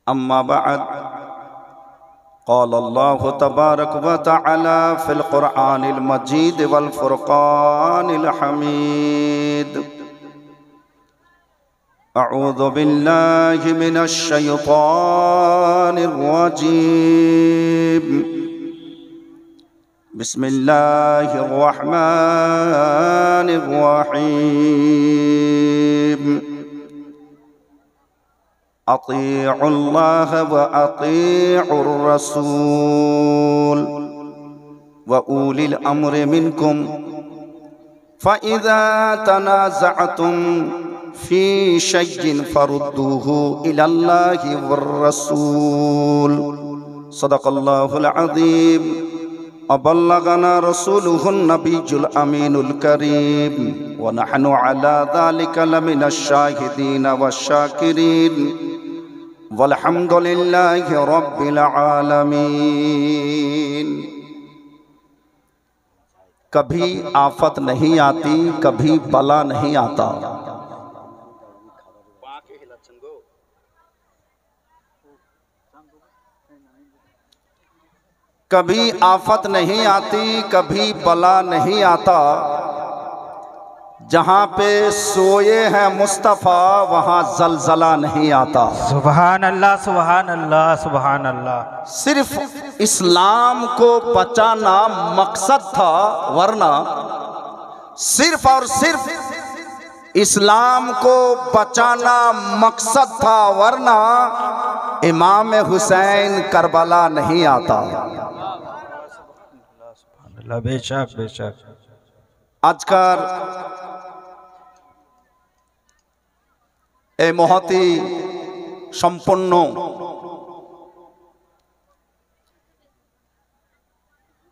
أما بعد قال الله تبارك وتعالى في القرآن المجيد والفرقان الحميد أعوذ بالله من الشيطان الرجيم بسم الله الرحمن الرحيم أطيعوا الله وأطيعوا الرسول وأولي الأمر منكم فإذا تنازعتم في شيء فردوه إلى الله والرسول صدق الله العظيم وبلغنا رسوله النبي الأمين الكريم ونحن على ذلك لمن الشاهدين والشاكرين والحمد لله رب العالمین۔ कभी आफत नहीं आती, कभी बला नहीं आता। कभी आफत नहीं आती, कभी बला नहीं आता। जहाँ पे सोए हैं मुस्तफ़ा वहाँ जलजला नहीं आता। सुभान अल्लाह, सुभान अल्लाह, सुभान अल्लाह। सिर्फ इस्लाम को बचाना मकसद था, वरना सिर्फ और सिर्फ इस्लाम को बचाना मकसद था, वरना इमाम हुसैन करबला नहीं आता। बेशक बेशक। আজকার এই মহতি সম্পন্ন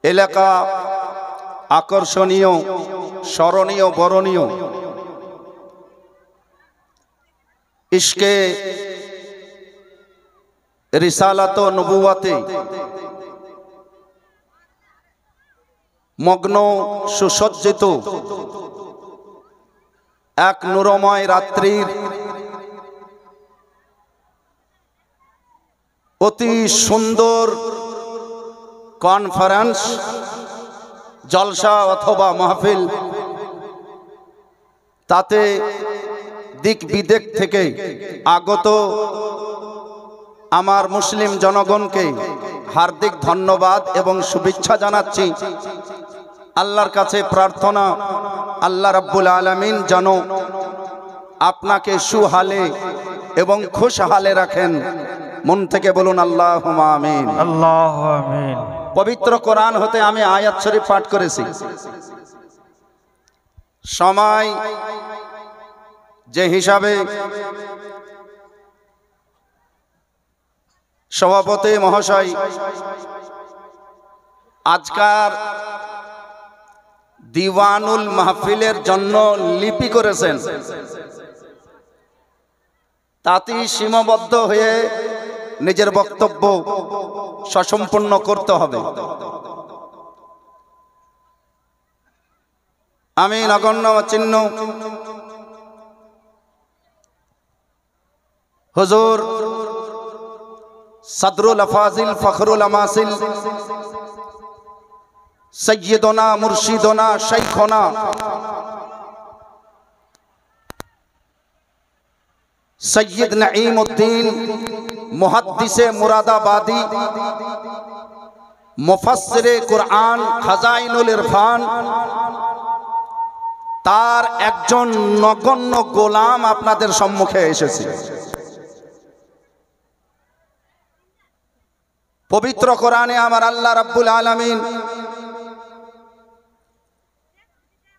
এলাকা আকর্ষণীয়, স্মরণীয়, বরণীয় ইশকে রিসালাত ও নবুয়াতে মগ্ন সুসজ্জিত এক নূরময় রাত্রির অতি সুন্দর কনফারেন্স, জলসা অথবা মাহফিল, তাতে দিক বিদেক থেকে আগত আমার মুসলিম জনগণকে হার্দিক ধন্যবাদ এবং শুভেচ্ছা জানাচ্ছি। আল্লাহর কাছে প্রার্থনা, আল্লাহ রাব্বুল আলামিন যেন আপনাকে সুহালে এবং খুশহালে রাখেন। মন থেকে বলুন আল্লাহুম্মা আমিন। আল্লাহু আমিন। পবিত্র কোরআন হতে আমি আয়াত শরীফ পাঠ করেছি। সময় যে হিসাবে সভাপতি মহাশয় আজকার দিওয়ানুল মাহফিলের জন্য লিপি করেছেন, তাতেই সীমাবদ্ধ হয়ে নিজের বক্তব্য সুসম্পন্ন করতে হবে। আমি নগণ্য চিহ্ন হুজুর সদরুল আফাজিল ফখরুল আমাসিল সৈয়দনা মুর্শিদনা শাইখনা সৈয়দ নঈমউদ্দিন মুহাদ্দিসে মুরাদাবাদী, মুফাসসিরে কুরআন, খাজাইনুল ইরফান, তার একজন নগণ্য গোলাম আপনাদের সম্মুখে এসেছে। পবিত্র কোরআনে আমার আল্লাহ রাব্বুল আলামিন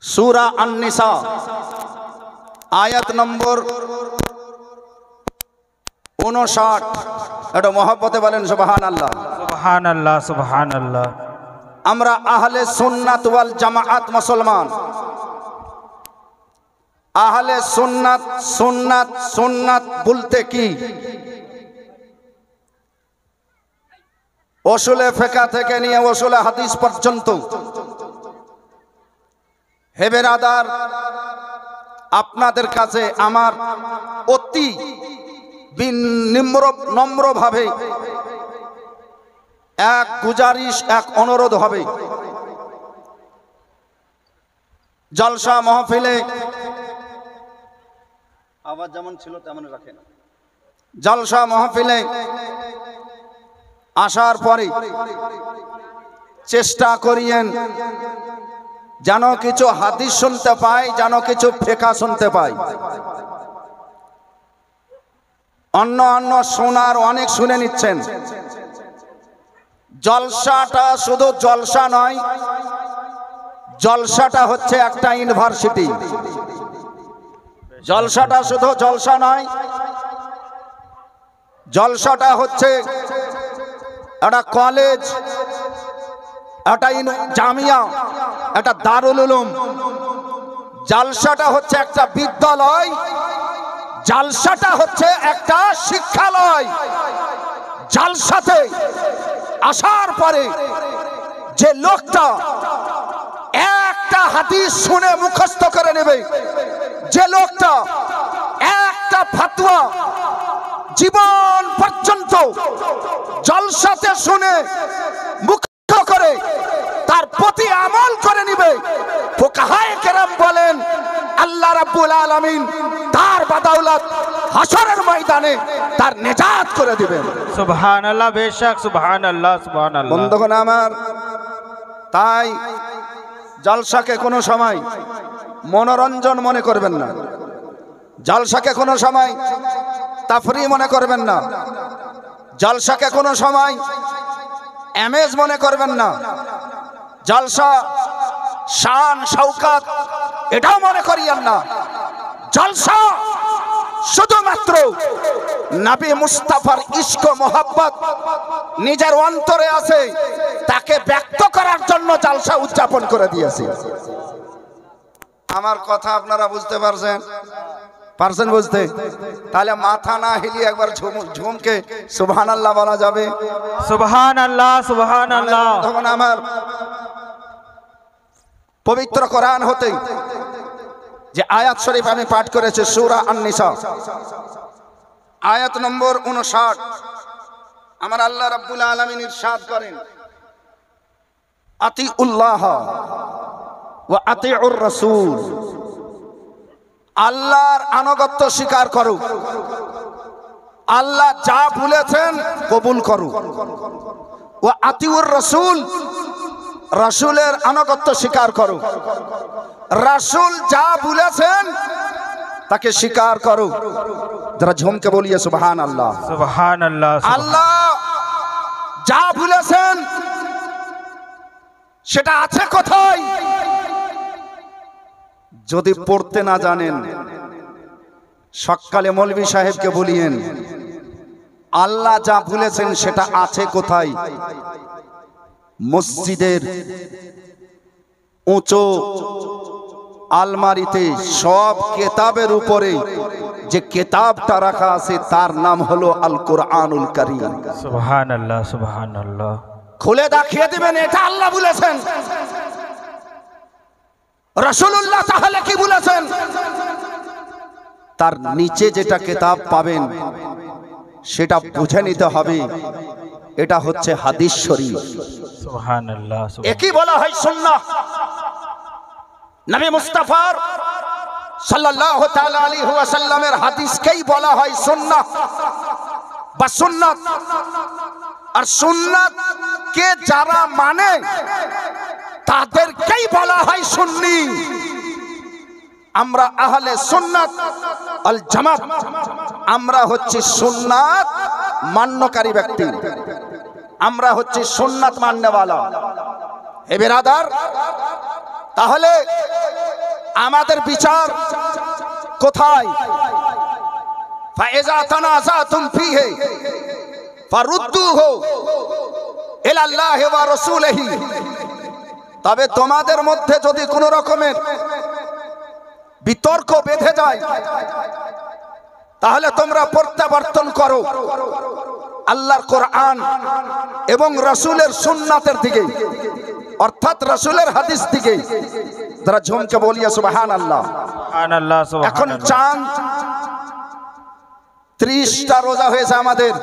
সূরা আন-নিসা আয়াত নম্বর 59, এটা মহব্বতে বলেন সুবহানাল্লাহ, সুবহানাল্লাহ, সুবহানাল্লাহ। আমরা আহলে সুন্নাত ওয়াল জামাআত মুসলমান। আহলে সুন্নাত, সুন্নাত সুন্নাত বলতে কি? উসুলে ফিকহ থেকে নিয়ে উসুলে হাদিস পর্যন্ত হে বেরাদার, আপনাদের কাছে আমার অতি নম্রভাবে এক গুজারিশ, এক অনুরোধ হবে, জলসা মাহফিলে আবার যেমন ছিল তেমন রাখেন। জলসা মাহফিলে আসার পরে চেষ্টা করিয়েন যেন কিছু হাদিস শুনতে পাই, যেন কিছু ফিকহ শুনতে পাই। অন্য শোনার অনেক শুনে নিচ্ছেন। জলসাটা শুধু জলসা নয়, জলসাটা হচ্ছে একটা ইউনিভার্সিটি। জলসাটা শুধু জলসা নয়, জলসাটা হচ্ছে একটা কলেজ, একটা জামিয়া, একটা দারুল উলুম। জলসাটা হচ্ছে একটা বিদ্যালয়, জলসাটা হচ্ছে একটা শিক্ষালয়। জলসাতে আসার পরে যে লোকটা একটা হাদিস শুনে মুখস্থ করে নেবে, যে লোকটা একটা ফাতোয়া জীবন পর্যন্ত জলসাতে শুনে মুখস্থ করে তার প্রতি আমল করে নেবে, ফুকাহায়ে কেরাম বলেন আল্লাহ রাব্বুল আলামিন তার বাদাউলাত হাসরের ময়দানে তার নিজাত করে দিবেন। সুবহানাল্লাহ, বেশক সুবহানাল্লাহ, সুবহানাল্লাহ। বন্ধুগণ আমার, তাই জলসাকে কোনো সময় মনোরঞ্জন মনে করবেন না, জলসাকে কোনো সময় তাফরি মনে করবেন না, জলসাকে কোনো সময় এমেজ মনে করবেন না, জলসা শান শৌকত এটাও মনে করিয়েন না। জলসা শুধুমাত্র নবী মুস্তাফার ইশক মোহাব্বত নিজের অন্তরে আছে, তাকে ব্যক্ত করার জন্য জলসা উদযাপন করে দিয়েছে। আমার কথা আপনারা বুঝতে পারছেন বুঝতে? তাহলে মাথা না হিলিয়ে একবার ঝুমকে সুবহানাল্লাহ বলা যাবে? সুবহানাল্লাহ, সুবহানাল্লাহ। তখন আমার পবিত্র কোরআন হতে যে আয়াত শরীফ আমি পাঠ করেছি, সূরা আন-নিসা আয়াত নম্বর 59, আমার আল্লাহ রাব্বুল আলামিন ইরশাদ করেন, আতিউল্লাহ ওয়া আতিউর রাসূল, আল্লাহর আনুগত্য স্বীকার করো, আল্লাহ যা বলেছেন কবুল করো, ওয়া আতিউর রাসূল, রাসূলের আনুগত্য স্বীকার করো, রাসূল যা বলেছেন তাকে স্বীকার করো। যারা ঝুমকে বলিয়ে সুবহানাল্লাহ, সুবহানাল্লাহ। আল্লাহ যা বলেছেন সেটা আছে কোথায়? যদি পড়তে না জানেন, সকালে মৌলভী সাহেবকে বলিয়েন আল্লাহ যা বলেছেন সেটা আছে কোথায়? মসজিদের উঁচু আলমারিতে সব কেতাবের উপরে যে কেতাবটা রাখা আছে তার নাম হলো আল কোরআনুল কারীম। সুবহানাল্লাহ, সুবহানাল্লাহ। খুলে দেখিয়ে দিবেন এটা আল্লাহ বলেছেন। রাসূলুল্লাহ তাহলে কি বলেছেন? তার নিচে যেটা কেতাব পাবেন সেটা বুঝে নিতে হবে, এটা হচ্ছে হাদিস শরীফ। সুবহানাল্লাহ। একই বলা হয় সুন্নাহ। নবী মুস্তাফার সাল্লাল্লাহু তাআলা আলাইহি ওয়াসাল্লামের হাদিসকেই বলা হয় সুন্নাহ বা সুন্নাত। আর সুন্নাত কে যারা মানে তাদেরকেই বলা হয় সুন্নি। আমরা আহলে সুন্নাত আল জামাত, আমরা হচ্ছে সুন্নাত মান্যকারী ব্যক্তি, আমরা হচ্ছে সুন্নাত মাননেওয়ালা। হে বিরাদার, তাহলে আমাদের বিচার কোথায়? ফাইজা তানাজাতুম ফিহি ফারুদ্দুহু ইলাল্লাহি ওয়া রাসূলিহি, তবে তোমাদের মধ্যে যদি কোনো রকমের বিতর্ক বেঁধে যায় তাহলে তোমরা প্রত্যাবর্তন করো আল্লাহর কোরআন এবং রাসূলের সুন্নাতের দিকে, অর্থাৎ রাসূলের হাদিস দিকে। যারা ঝুমকে বলিয়া সুবহানাল্লাহ। সুবহানাল্লাহ, সুবহানাল্লাহ। এখন চাঁদ 30টা রোজা হয়েছে আমাদের,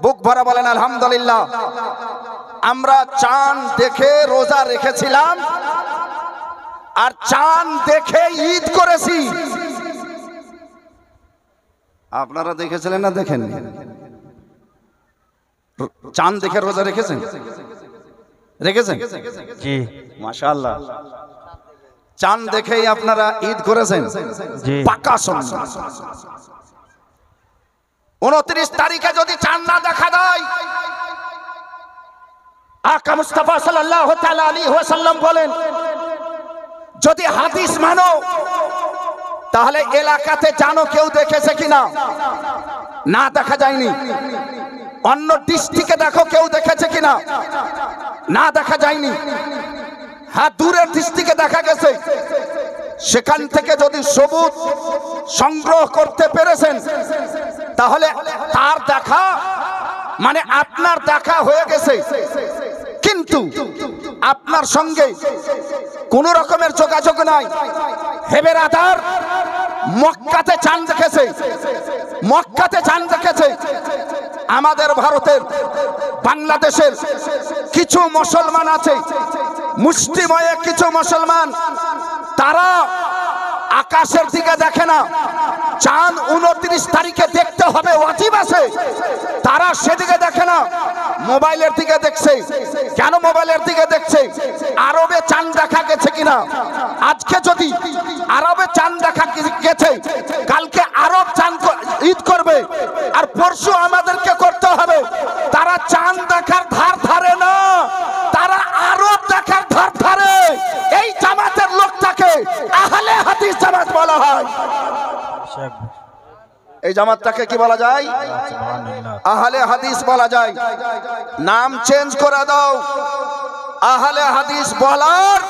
বুক ভরা বলেন আলহামদুলিল্লাহ। আমরা চাঁদ দেখে রোজা রেখেছিলাম আর চাঁদ দেখে ঈদ করেছি। আপনারা দেখেছিলেন না দেখেন? চাঁদ দেখে রোজা রেখেছেন? রেখেছেন? জি মাশাআল্লাহ। চাঁদ দেখেই আপনারা ঈদ করেছেন? জি পাকা সুন্নাত। 29 তারিখে যদি চাঁদ না দেখা দেয়, আকা মুস্তাফা সাল্লাল্লাহু তাআলা আলাইহি ওয়াসাল্লাম বলেন, যদি হাদিস মানো তাহলে এলাকাতে জানো কেউ দেখেছে কিনা? না দেখা যায়নি। অন্য ডিস্ট্রিক্টে দেখো কেউ দেখেছে কিনা? না দেখা যায়নি। হ্যাঁ, দূরের ডিস্ট্রিক্টে দেখা গেছে। সেখান থেকে যদি সবুত সংগ্রহ করতে পেরেছেন তাহলে তার দেখা মানে আপনার দেখা হয়ে গেছে। কিন্তু আপনার সঙ্গে কোন রকমের যোগাযোগ নাই। হেবের আদার মক্কাতে চাঁদ দেখেছে, মক্কাতে চাঁদ দেখেছে। আমাদের ভারতের বাংলাদেশের কিছু মুসলমান আছে, মুষ্টিময় কিছু মুসলমান, তারা আকাশের দিকে দেখে না। চাঁদ 29 তারিখে দেখতে হবে ওয়াজিব আছে, তারা সেদিকে দেখে না, মোবাইলের দিকে দেখছে। কেন মোবাইলের দিকে দেখছে? আরবে চাঁদ দেখা গেছে কিনা। আজকে যদি আরবে চাঁদ দেখা গেছে, কালকে আরব চাঁদ ঈদ করবে, আর পরশু আমাদেরকে করতে হবে। তারা চাঁদ দেখার ধার ধারে না, তারা আরব দেখার ধার ধারে। এই জামাতের লোকটাকে আহলে হাদিস জামাত বলা হয়। এই জামাতটাকে কি বলা যায়? আহলে হাদিস বলা যায়। নাম চেঞ্জ করে দাও। আহলে হাদিস বলার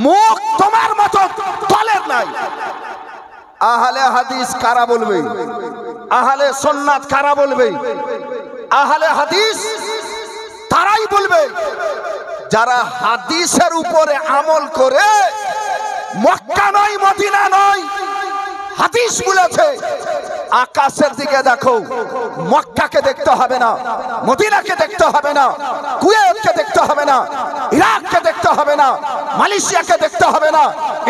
মুখ তোমার মতো দলের নাই। আহলে হাদিস কারা বলবে? আহলে সুন্নাত কারা বলবে? আহলে হাদিস তারাই বলবে যারা হাদিসের উপরে আমল করে। মক্কা নয়, মদিনা নয়, হাদিস বলেছে আকাশের দিকে দেখো। মক্কাকে দেখতে হবে না, মদিনাকে দেখতে হবে না, কুয়েতকে দেখতে হবে না, ইরাককে দেখতে হবে না, মালয়েশিয়াকে দেখতে হবে না,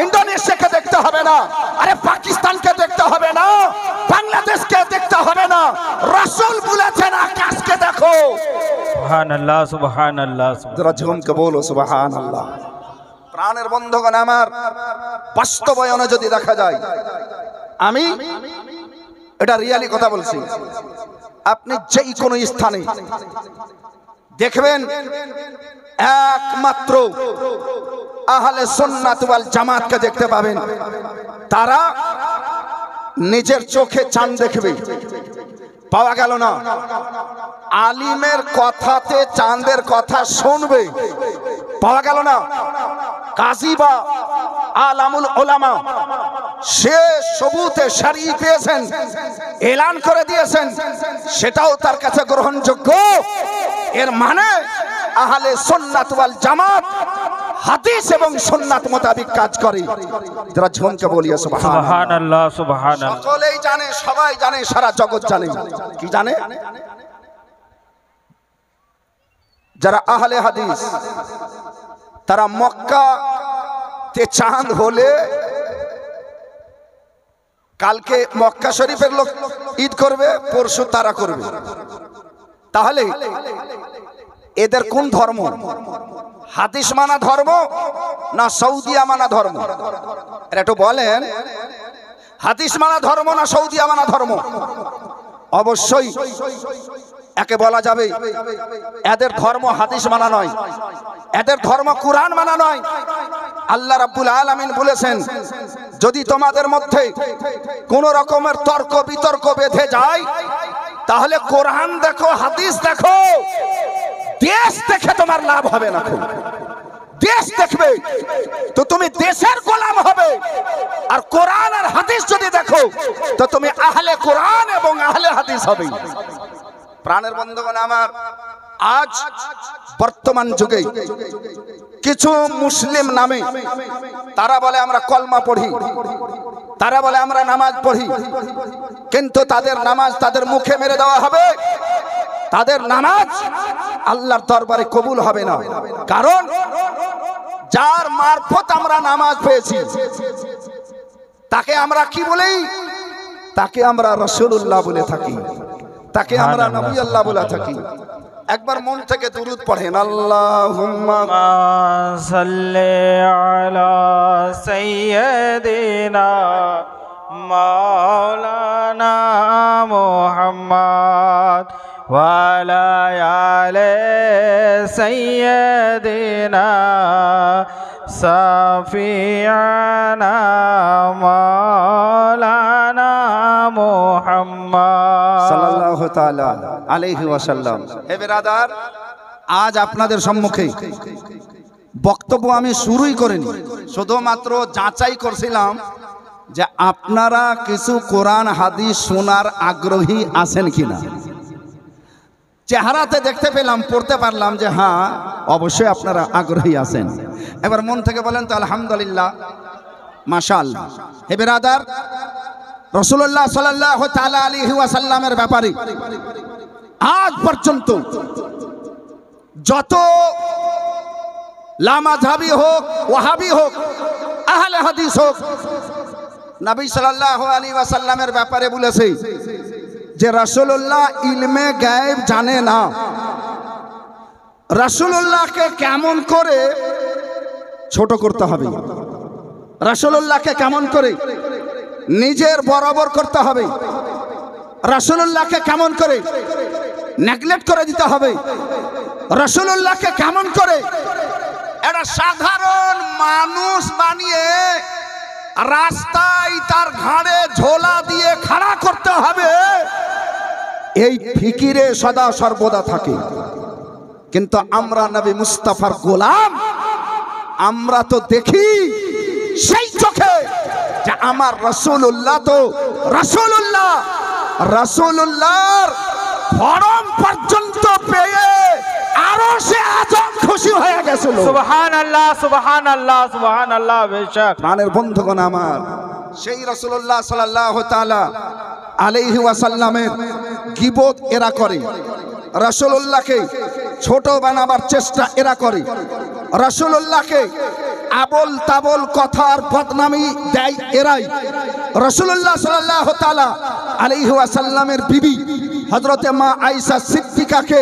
ইন্দোনেশিয়াকে দেখতে হবে না, আরে পাকিস্তানকে দেখতে হবে না, বাংলাদেশকে দেখতে হবে না। রাসূল বলেছেন আকাশকে দেখো। সুবহানাল্লাহ সুবহানাল্লাহ। যারা ঝুমকে বলো সুবহানাল্লাহ। প্রাণের বন্ধুগণ আমার, বাস্তবায়নে যদি দেখা যায়, আমি এটা রিয়ালি কথা বলছি, আপনি যেই কোনো স্থানে দেখবেন একমাত্র আহলে সুন্নাত ওয়াল জামাতকে দেখতে পাবেন। তারা নিজের চোখে চাঁদ দেখবে, পাওয়া গেল না। আলিমের কথাতে চাঁদের কথা শুনবে, পাওয়া গেল না। কাজী বা আলামুল উলামা সে সবুতে শারঈ পেয়েছেন, এলান করে দিয়েছেন, সেটাও তার কাছে গ্রহণযোগ্য। এর মানে আহলে সুন্নাত ওয়াল জামাত হাদিস এবং সুন্নাত মোতাবেক কাজ করে। যারা ঝুমকে বলিয়া সুবহানাল্লাহ সুবহানাল্লাহ। সকলেই জানে, সবাই জানে, সারা জগৎ জানে। কি জানে? যারা আহলে হাদিস তারা মক্কাতে চাঁদ হলে কালকে মক্কা শরীফের লোক ঈদ করবে, পরশু তারা করবে। তাহলে এদের কোন ধর্ম? হাদিস মানা ধর্ম না সৌদিয়া মানা ধর্ম? এটা একটু বলেন, হাদিস মানা ধর্ম না সৌদিয়া মানা ধর্ম? অবশ্যই একে বলা যাবে এদের ধর্ম হাদিস মানা নয়, এদের ধর্ম কুরআন মানা নয়। আল্লাহ রাব্বুল আলামিন বলেছেন, যদি তোমাদের মধ্যে কোন রকমের তর্ক বিতর্ক বেঁধে যায় তাহলে কোরআন দেখো, হাদিস দেখো। দেশ দেখে তোমার লাভ হবে না। দেশ দেখবে তো তুমি দেশের গোলাম হবে, আর কোরআন আর হাদিস যদি দেখো তো তুমি আহলে কোরআন এবং আহলে হাদিস হবে। প্রাণের বন্ধুগণ আমার, আজ বর্তমান যুগে কিছু মুসলিম নামে তারা বলে আমরা কলমা পড়ি, তারা বলে আমরা নামাজ পড়ি, কিন্তু তাদের নামাজ তাদের মুখে মেরে দেওয়া হবে, তাদের নামাজ আল্লাহর দরবারে কবুল হবে না। কারণ যার মারফত আমরা নামাজ পেয়েছি তাকে আমরা কি বলি? তাকে আমরা রাসূলুল্লাহ বলে থাকি, তাকে আমরা নবী আল্লাহ বলে থাকি। একবার মন থেকে দুরূদ পড়েন, আল্লাহুম্মা সাল্লি আলা সাইয়্যিদিনা মাওলানা মুহাম্মদ ওয়া আলা আলি সাইয়্যিদিনা সাফিয়ানা মাওলানা মুহাম্মদ সাল্লাল্লাহু তাআলা আলাইহি ওয়াসাল্লাম। হে বিরাদার, আজ আপনাদের সম্মুখে বক্তব্য আমি শুরুই করিনি, শুধুমাত্র যাচাই করছিলাম যে আপনারা কিছু কোরআন হাদিস শোনার আগ্রহী আছেন কিনা। চেহারাতে দেখতে পেলাম, পড়তে পারলাম যে হ্যাঁ অবশ্যই আপনারা আগ্রহী আছেন। এবার মন থেকে বলেন তো আলহামদুলিল্লাহ, মাশাআল্লাহ। হে বিরাদার, রাসূলুল্লাহ সাল্লাল্লাহু তাআলা আলাইহি ওয়াসাল্লামের ব্যাপারে আজ পর্যন্ত যত লামাযহাবী হোক, ওয়াহাবী হোক, আহলে হাদিস হোক, নবী সাল্লাল্লাহু আলাইহি ওয়াসাল্লামের ব্যাপারে বলেছে যে রাসূলুল্লাহ ইলমে গায়েব জানে না। রাসূলুল্লাহকে কেমন করে ছোট করতে হবে, রাসূলুল্লাহকে কেমন করে নিজের বরাবর করতে হবে, রাসূলুল্লাহকে কেমন করে নেগলেক্ট করে দিতে হবে, রাসূলুল্লাহকে কেমন করে একটা সাধারণ মানুষ বানিয়ে রাস্তায় তার ঘাড়ে ঝোলা দিয়ে খাড়া করতে হবে, এই ফিকিরে সদা সর্বদা থাকে। কিন্তু আমরা নবী মুস্তাফার গোলাম, আমরা তো দেখি সেই চোখে যে আমার রাসূলুল্লাহ তো রাসূলুল্লাহ, রাসূলুল্লাহর ফরম পর্যন্ত পেয়ে আরশে আযম খুশি হয়ে গেছিল। সুবহানাল্লাহ, সুবহানাল্লাহ, সুবহানাল্লাহ। বেশক প্রাণের বন্ধুগণ আমার, সেই রাসূলুল্লাহ সাল্লাল্লাহু তাআলা আলাইহি ওয়াসাল্লামের গীবত এরা করে, রাসূলুল্লাহকে ছোট বানাবার চেষ্টা এরা করে, রাসূলুল্লাহকে আবল তাবল কথার বদনামি দেয় এরাই। রাসূলুল্লাহ সাল্লাল্লাহু তাআলা আলাইহি ওয়াসাল্লামের বিবি হযরতে মা আয়েশা সিদ্দিকাকে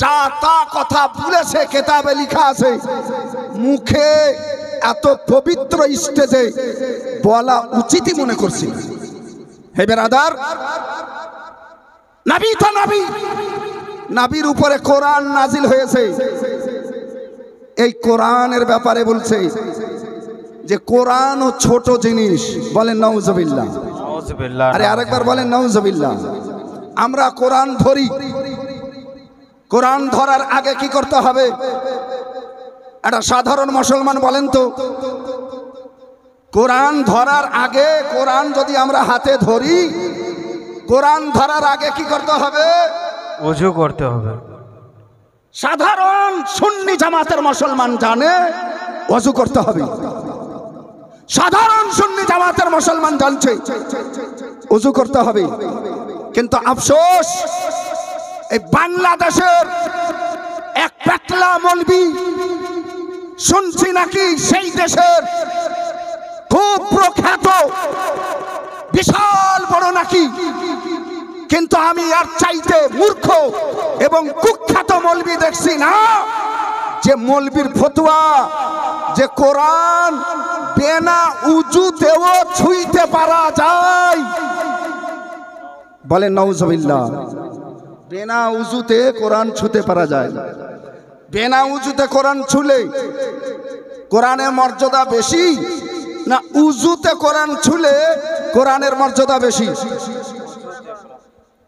যা তা কথা বলেছে, কিতাবে লেখা আছে, মুখে এত পবিত্র স্টেজে বলা উচিতই মনে করছি। হে বিরাদার, নবী তো নবী, নবীর উপরে কোরআন নাজিল হয়েছে, এই কোরআনের ব্যাপারে বলছে যে কোরআন ও ছোট জিনিস, বলেন নাউজুবিল্লাহ। নাউজুবিল্লাহ। আরে আরেকবার বলেন নাউজুবিল্লাহ। আমরা কোরআন ধরি, কোরআন ধরার আগে কি করতে হবে? একটা সাধারণ মুসলমান বলেন তো, কোরআন ধরার আগে, কোরআন যদি আমরা হাতে ধরি, কোরআন ধরার আগে কি করতে হবে? ওযু করতে হবে। সাধারণ সুন্নি জামাতের মুসলমান জানে ওযু করতে হবে, সাধারণ সুন্নি জামাতের মুসলমান জানছে ওযু করতে হবে। কিন্তু আফসোস, এই বাংলাদেশের এক পেটলা মৌলবি শুনছি নাকি সেই দেশের খুব প্রখ্যাত বিশাল বড় নাকি, কিন্তু আমি আর চাইতে মূর্খ এবং কুখ্যাত মৌলবি দেখছি না যে মৌলবির ফতোয়া যে কোরআন বিনা উযুতেও ছুঁইতে পারা যায়। বলেন নাউজুবিল্লাহ। বিনা উযুতে কোরআন ছুঁতে পারা যায়, বিনা উযুতে কোরআন ছুলে কোরআনের মর্যাদা বেশি না উযুতে কোরআন ছুলে কোরআনের মর্যাদা বেশি?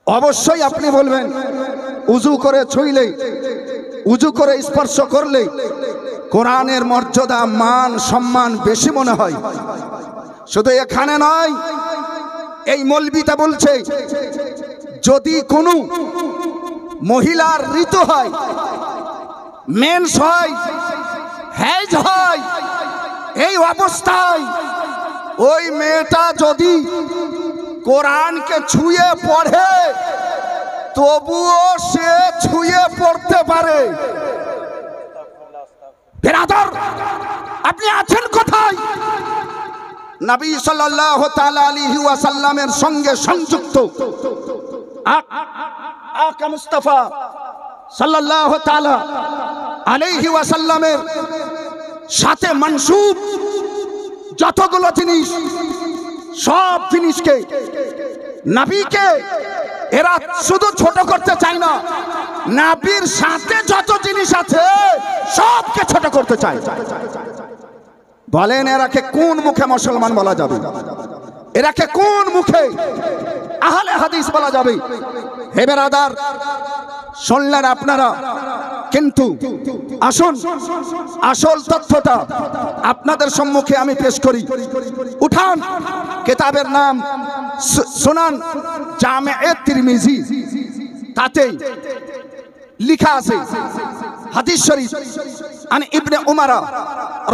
অবশ্যই আপনি বলবেন উযু করে ছুঁইলে, উযু করে স্পর্শ করলে কোরআনের মর্যাদা, মান, সম্মান বেশি মনে হয়। শুধু এখানে নয়, এই মৌলবিটা বলছে যদি কোনো মহিলার ঋতু হয়, মেন্স হয়, হ্যাজ হয়। এই অবস্থায় ওই মেয়েটা যদি কোরআনকে ছুঁয়ে পড়ে তবুও সে ছুঁয়ে পড়তে পারে। বিরাদর, আপনি আছেন কোথায়? নবী সাল্লাল্লাহু তাআলা আলাইহি ওয়াসাল্লামের সঙ্গে সংযুক্ত আকা মুস্তাফা সাল্লাল্লাহু তাআলা আলাইহি ওয়াসাল্লামের সাথে মানসুব যতগুলো জিনিস, সব জিনিসকে, নবীকে এরা শুধু ছোট করতে চায় না, নবীর সাথে যত জিনিস আছে সবকে ছোট করতে চায়। বলেন এরাকে কোন মুখে মুসলমান বলা যাবে? এরাকে কোন মুখে আহলে হাদিস বলা যাবে? হে বেরাদার, শুনলেন আপনারা, কিন্তু আসুন আসল তথ্যটা আপনাদের সম্মুখে আমি পেশ করি। উঠান, কিতাবের নাম সুনান জামে তিরমিজি, তাতে লিখা আছে হাদিস শরীফ আন ইবনে উমর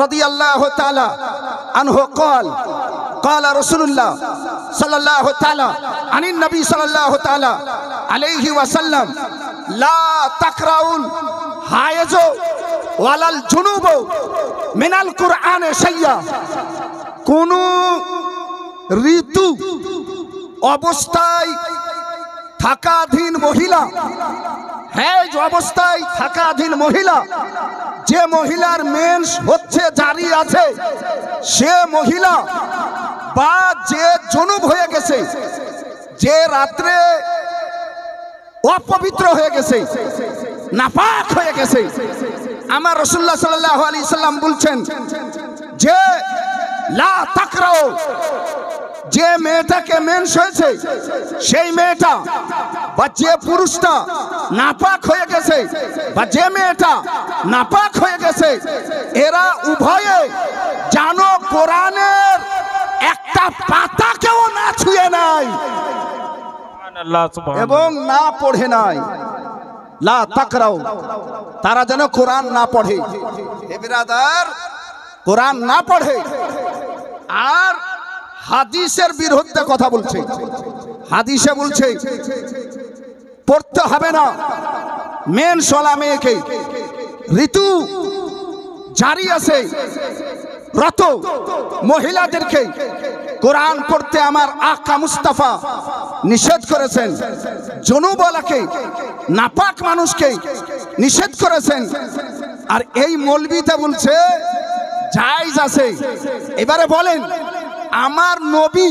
রাদিয়াল্লাহু তাআলা আনহু قال قال رسول الله صلى الله تعالى عن النبي صلى الله تعالى عليه وسلم لا تقرؤوا الحائض ولا الجنوب من القرآن شيئا। কোন ঋতু অবস্থায় থাকাধীন মহিলা, হেজ অবস্থায় থাকাধীন মহিলা, যে মহিলার মেন্স হচ্ছে, জারি আছে, সে মহিলা বা যে জনুব হয়ে গেছে, যে রাত্রে অপবিত্র হয়ে গেছে, নাপাক হয়ে গেছে, আমার রাসূলুল্লাহ সাল্লাল্লাহু আলাইহি সাল্লাম বলছেন যে লা তাকরাও, যে মেয়েটাকে মেন্স হয়েছে সেই মেয়েটা বা যে পুরুষটা নাপাক হয়ে গেছে বা যে মেয়েটা নাপাক হয়ে গেছে, এরা উভয়ে জানো কোরআনের একটা পাতাকেও না ছুঁয়ে নাই এবং না পড়ে নাই। লা তাকরাও, তারা যেন কোরআন না পড়ে। হে বিরাদার, কোরআন না পড়ে আর হাদিসের বিরুদ্ধে কথা বলছে। হাদিসে বলছে পড়তে হবে না, মেন্স ওয়ালা মেয়েকে, ঋতু জারি আছে রত মহিলাদেরকে কোরআন পড়তে আমার আকা মুস্তাফা নিষেধ করেছেন। জনুবলাকে, নাপাক মানুষকে নিষেধ করেছেন। আর এই মৌলবীতে বলছে জায়েজ আছে। এবারে বলেন, আমার নবী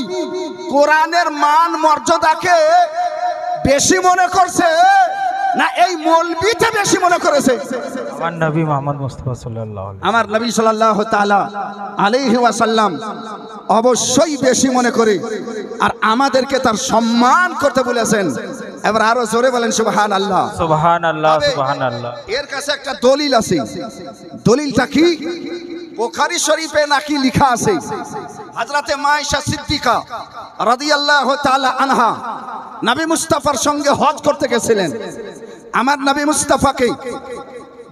কোরআনের মান মর্যাদাকে বেশি মনে করছে না এই মৌলবীতে বেশি মনে করেছে? আমার নবী মুহাম্মদ মুস্তাফা সাল্লাল্লাহু আলাইহি, আমার নবী সাল্লাল্লাহু তাআলা আলাইহি ওয়াসাল্লাম অবশ্যই বেশি মনে করে আর আমাদেরকে তার সম্মান করতে বলেছেন। এবার আরো জোরে বলেন সুবহানাল্লাহ, সুবহানাল্লাহ, সুবহানাল্লাহ। এর কাছে একটা দলিল আছে। দলিলটা কি? বুখারী শরীফে নাকি লেখা আছে, হযরতে মায়েশা সিদ্দিকা রাদিয়াল্লাহু তাআলা আনহা নবী মুস্তাফার সঙ্গে হজ করতে গেছিলেন। আমার নবী মুস্তাফাকে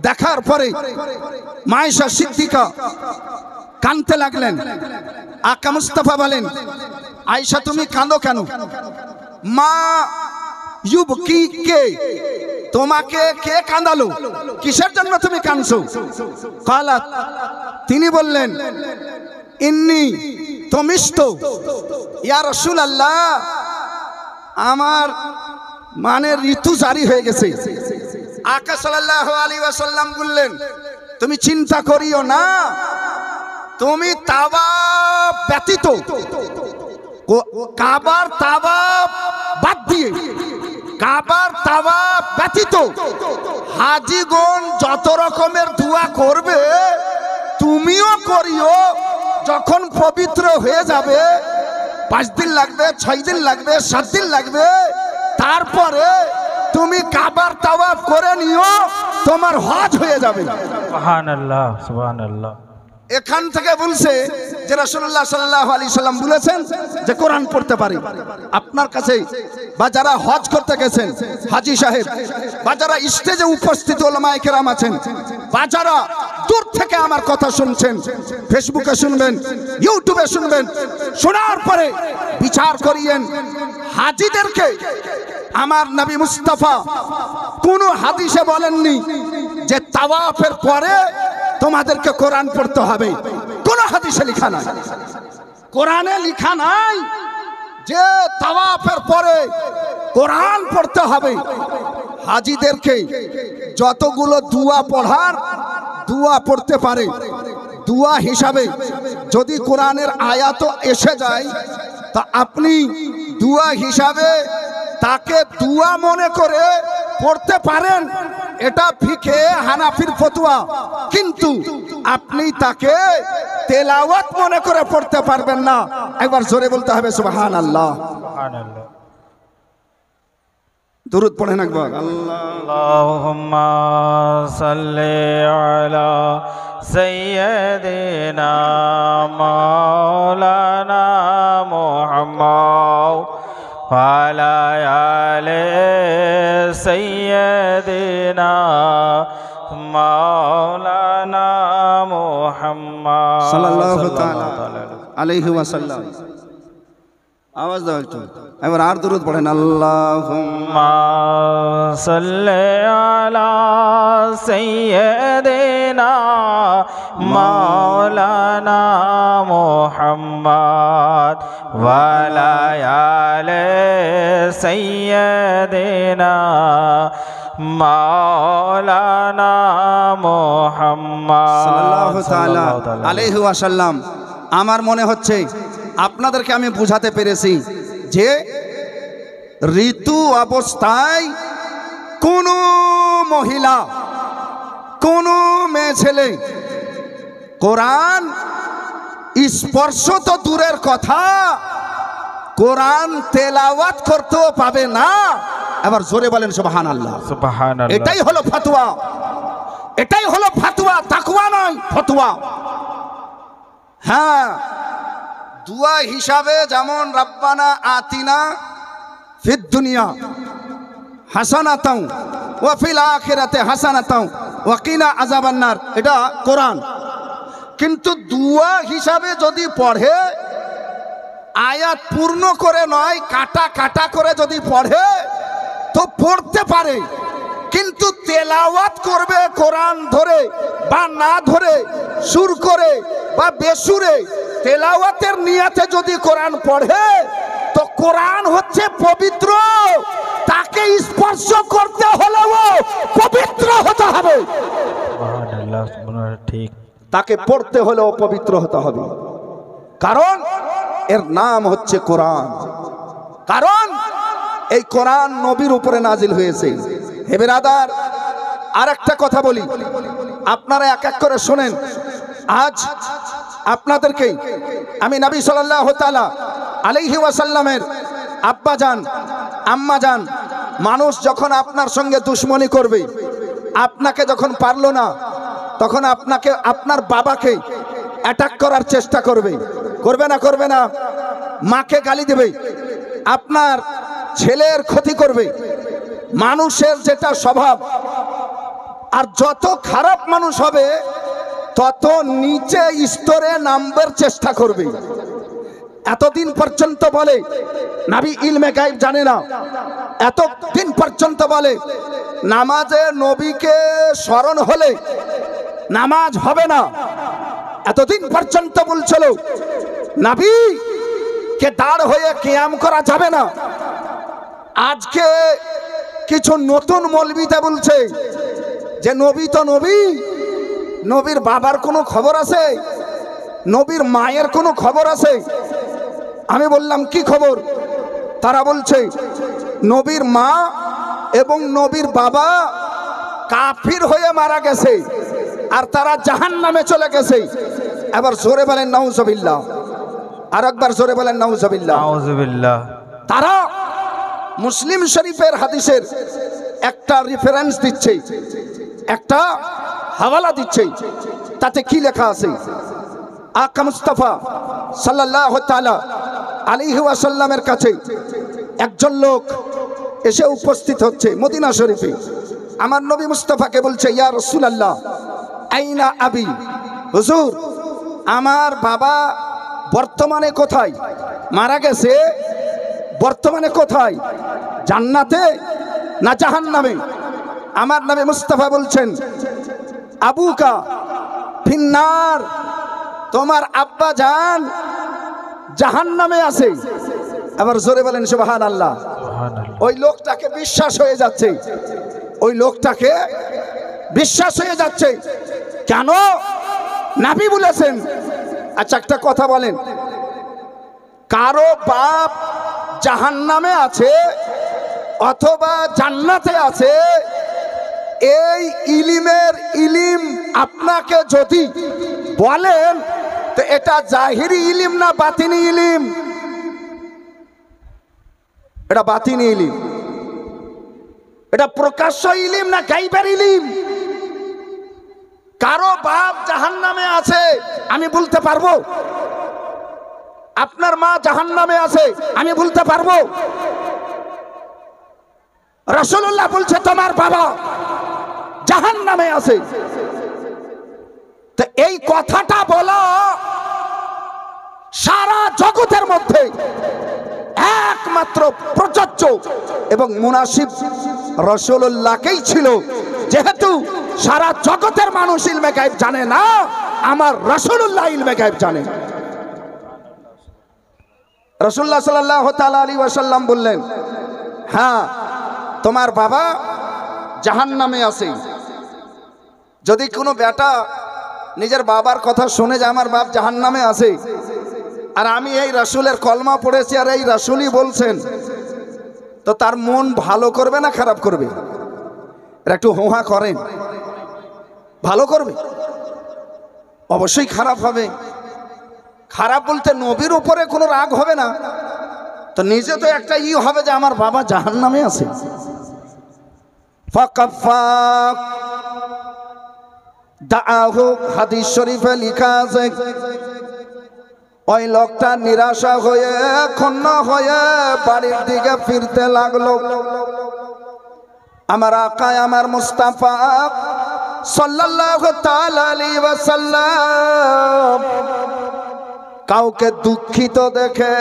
দেখার পরে মায়েশা সিদ্দিকা কাঁদতে লাগলেন। আকা মুস্তাফা বলেন, আয়েশা তুমি কাঁদো কেন? মা ইউবকি কে, তোমাকে কে কাঁদালো? কিসের জন্য তুমি কাঁদছো? কালাত, তিনি বললেন, ইন্নী তুমিস্তু ইয়া রাসূলুল্লাহ, আমার মানে ঋতু জারি হয়ে গেছে। আকা সাল্লাল্লাহু আলাইহি ওয়াসাল্লাম বললেন, তুমি চিন্তা করিও না, তুমি তাওয়াব ব্যতীত, কাবার তাওয়াব বাদ দিয়ে, কাবার তাওয়াব ব্যতীত হাজীগণ যত রকমের দোয়া করবে তুমিও করিও। যখন পবিত্র হয়ে যাবে, 5 দিন লাগবে, 6 দিন লাগবে, 7 দিন লাগবে, তারপরে তুমি কাবার তাওয়াফ করে নিও, তোমার হজ হয়ে যাবে। সুবহানাল্লাহ, সুবহানাল্লাহ। এখান থেকে বলছে যে রাসূলুল্লাহ সাল্লাল্লাহু আলাইহি সাল্লাম বলেছেন যে কোরআন পড়তে পারি। আপনার কাছে বা যারা হজ করতে গেছেন হাজী সাহেব বা যারা স্টেজে উপস্থিত ওলামায়ে কেরাম আছেন, বা যারা দূর থেকে আমার কথা শুনছেন, ফেসবুকে শুনবেন, ইউটিউবে শুনবেন, শোনার পরে বিচার করিয়েন হাজীদেরকে। আমার নবী মুস্তাফা কোন হাদিসে বলেননি যে তাওয়াফের পরে তোমাদেরকে কোরআন পড়তে হবে, কোন হাদিসে লেখা নাই, কোরআনে লেখা নাই যে তাওয়াফের পরে কোরআন পড়তে হবে। হাজীদেরকে যতগুলো দুয়া পড়ার দুয়া পড়তে পারে, দুয়া হিসাবে যদি কোরআনের আয়াত এসে যায় তা আপনি দুয়া হিসাবে তাকে দুয়া মনে করে পড়তে পারেন, এটা ফিকে হানাফির ফতোয়া। কিন্তু আপনি তাকে তেলাওয়াত মনে করে পড়তে পারবেন না। একবার জোরে বলতে হবে সুবহানাল্লাহ। সুবহানাল্লাহ। দুরূদ পড়েন একবার। আল্লাহুম্মা সাল্লি আলা সাইয়্যিদিনা মাওলানা মুহাম্মদ ওয়া আলা আলি সাইয়্যিদিনা মাওলানা মুহাম্মদ সাল্লাল্লাহু তাআলা আলাইহি ওয়াসাল্লাম। আওয়াজ দাও একটু, এবার আর দুরূদ পড়েন। আল্লাহুম্মা সাল্লি আলা সাইয়্যিদিনা মাওলানা মুহাম্মদ ওয়া আলা আলি সাইয়্যিদিনা মাওলানা মুহাম্মদ সাল্লাল্লাহু তাআলা আলাইহি ওয়াসাল্লাম। আমার মনে হচ্ছে আপনাদেরকে আমি বুঝাতে পেরেছি যে ঋতু অবস্থায় কোন মহিলা, কোন মেয়ে ছেলে কোরআন স্পর্শ তো দূরের কথা, কোরআন তেলাওয়াত করতেও পাবে না। এবার জোরে বলেন সুবহানাল্লাহ। সুবহানাল্লাহ। এটাই হলো ফতোয়া, এটাই হলো ফতোয়া, তাকওয়া নয় ফতোয়া। হ্যাঁ, দুয়া হিসাবে যেমন রাব্বানা আতিনা ফিদ দুনিয়া হাসানাতাও ওয়া ফিল আখিরাতি হাসানাতাও ওয়া কিনা আযাবান্নার, এটা কোরআন। কিন্তু দুয়া হিসাবে যদি পড়ে, আয়াত পূর্ণ করে নয়, কাটা কাটা করে যদি পড়ে তো পড়তে পারে। কিন্তু তেলাওয়াত করবে কোরআন ধরে বা না ধরে, সুর করে বা বেসুরে, তেলাওয়াতের নিয়তে যদি কোরআন পড়ে তো কোরআন হচ্ছে পবিত্র, তাকে স্পর্শ করতে হলেও পবিত্র হতে হবে। সুবহানাল্লাহ। সুবহানাল্লাহ। ঠিক। তাকে পড়তে হলেও পবিত্র হতে হবে, কারণ এর নাম হচ্ছে কোরআন। কারণ এই কোরআন নবীর উপরে নাজিল হয়েছে। হে বিরাদার, আর একটা কথা বলি, আপনারা এক এক করে শোনেন। আজ আপনাদেরকে আমি নবী সাল্লাল্লাহু তাআলা আলাইহি ওয়াসাল্লামের আব্বা জান, আম্মা জান, মানুষ যখন আপনার সঙ্গে দুশ্মনী করবে, আপনাকে যখন পারলো না, তখন আপনাকে, আপনার বাবাকে অ্যাটাক করার চেষ্টা করবে, করবে না? করবে না? মাকে গালি দেবে, আপনার ছেলের ক্ষতি করবে। মানুষের যেটা স্বভাব, আর যত খারাপ মানুষ হবে তত নিচে স্তরে নামবার চেষ্টা করবে। এতদিন পর্যন্ত বলে নবী ইলমে গায়ব জানে না, এতদিন পর্যন্ত বলে নামাজে নবীকে স্মরণ হলে নামাজ হবে না, এতদিন পর্যন্ত বলছিল নবী কে দাঁড় হয়ে কিয়াম করা যাবে না। আজকে কিছু নতুন মৌলবীতে বলছে যে নবী তো নবী, নবীর বাবার কোনো খবর আছে? নবীর মায়ের কোনো খবর আছে? আমি বললাম কি খবর? তারা বলছে নবীর মা এবং নবীর বাবা কাফির হয়ে মারা গেছে আর তারা জাহান্নামে চলে গেছে। এবার জোরে বলেন নাউজুবিল্লাহ, আর একবার জোরে বলেন নাউজুবিল্লাহ। নাউজুবিল্লাহ। তারা মুসলিম শরীফের হাদিসের একটা রেফারেন্স দিচ্ছে, একটা হাওয়ালা দিচ্ছে, তাতে কি লেখা আছে? আকা মুস্তাফা সাল্লাল্লাহু তাআলা আলাইহি ওয়াসাল্লামের কাছে একজন লোক এসে উপস্থিত হচ্ছে মদিনা শরীফে। আমার নবী মুস্তাফাকে বলছে, ইয়া রাসূলুল্লাহ, আইনা আবি, হুজুর আমার বাবা বর্তমানে কোথায়? মারা গেছে, বর্তমানে কোথায়? জান্নাতে না জাহান্নামে? আমার নবী মুস্তাফা বলছেন আবুকা ফিন্নার, তোমার আব্বা জান জাহান্নামে আছে। আবার জোরে বলেন সুবহানাল্লাহ। ওই লোকটাকে বিশ্বাস হয়ে যাচ্ছে, ওই লোকটাকে বিশ্বাস হয়ে যাচ্ছে। কেন? নবী বলেছেন। আচ্ছা একটা কথা বলেন, কারো বাপ জাহান্নামে আছে অথবা জান্নাতে আছে, এই ইলিমের ইলিম আপনাকে যদি বলেন তো এটা জাহিরি ইলিম না বাতিনি ইলিম? এটা বাতিনি ইলিম। এটা প্রকাশ্য ইলিম না গাইবের ইলিম? কারো বাপ জাহান্নামে আছে আমি বলতে পারবো? আপনার মা জাহান্নামে আছে আমি বলতে পারবো? রাসূলুল্লাহ বলছে তোমার বাবা জাহান্নামে আছে। তো এই কথাটা বলা সারা জগতের মধ্যে একমাত্র প্রযোজ্য এবং মুনাসিব রাসূলুল্লাহকেই ছিল। যেহেতু সারা জগতের মানুষ ইলমে গায়েব জানে না, আমার রাসূলুল্লাহ ইলমে গায়েব জানে। রাসূলুল্লাহ সাল্লাল্লাহু তাআলা আলাইহি ওয়াসাল্লাম বললেন, হ্যাঁ তোমার বাবা জাহান্নামে আছে। যদি কোনো বেটা নিজের বাবার কথা শুনে যে আমার বাপ জাহান্নামে আছে, আর আমি এই রাসূলের কলমা পড়েছি আর এই রাসূলই বলছেন, তো তার মন ভালো করবে না খারাপ করবে? এটা একটু হোহা করেন। ভালো করবে? অবশ্যই খারাপ হবে। খারাপ বলতে নবীর উপরে কোনো রাগ হবে না, তো নিজে তো একটা হবে যে আমার বাবা জাহান্নামে আছে। ফাকাফাক দাআহু, হাদিস শরীফে লেখা আছে, ওই লোকটা নিরাশা হয়ে ক্ষুণ্ণ হয়ে বাড়ির দিকে ফিরতে লাগলো। আমার আকা আমার মুস্তাফা সাল্লাল্লাহু তাআলা আলাইহি ওয়াসাল্লাম কাউকে দুঃখিত দেখে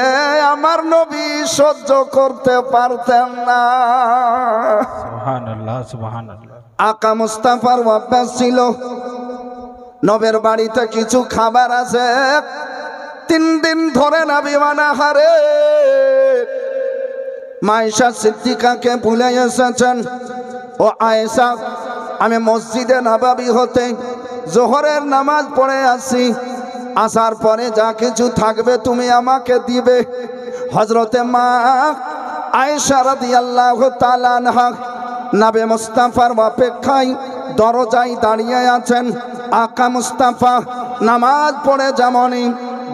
আমার নবী সহ্য করতে পারতেন না। সুবহানাল্লাহ সুবহানাল্লাহ। আকা মুস্তাফার অভ্যাস ছিল, নবের বাড়িতে কিছু খাবার আছে, 3 দিন ধরে নবী অনাহারে। মায়েশা সিদ্দিকাকে ভুলে এসেছেন, ও আয়েশা আমি মসজিদে নববী হতে জোহরের নামাজ পড়ে আসি, আসার পরে যা কিছু থাকবে তুমি আমাকে দিবে। হযরতে মা আয়েশা রাদিয়াল্লাহু তাআলা আনহা নবী মুস্তাফার অপেক্ষায় দরজায় দাঁড়িয়ে আছেন। আকা মুস্তাফা নামাজ পড়ে যেমনই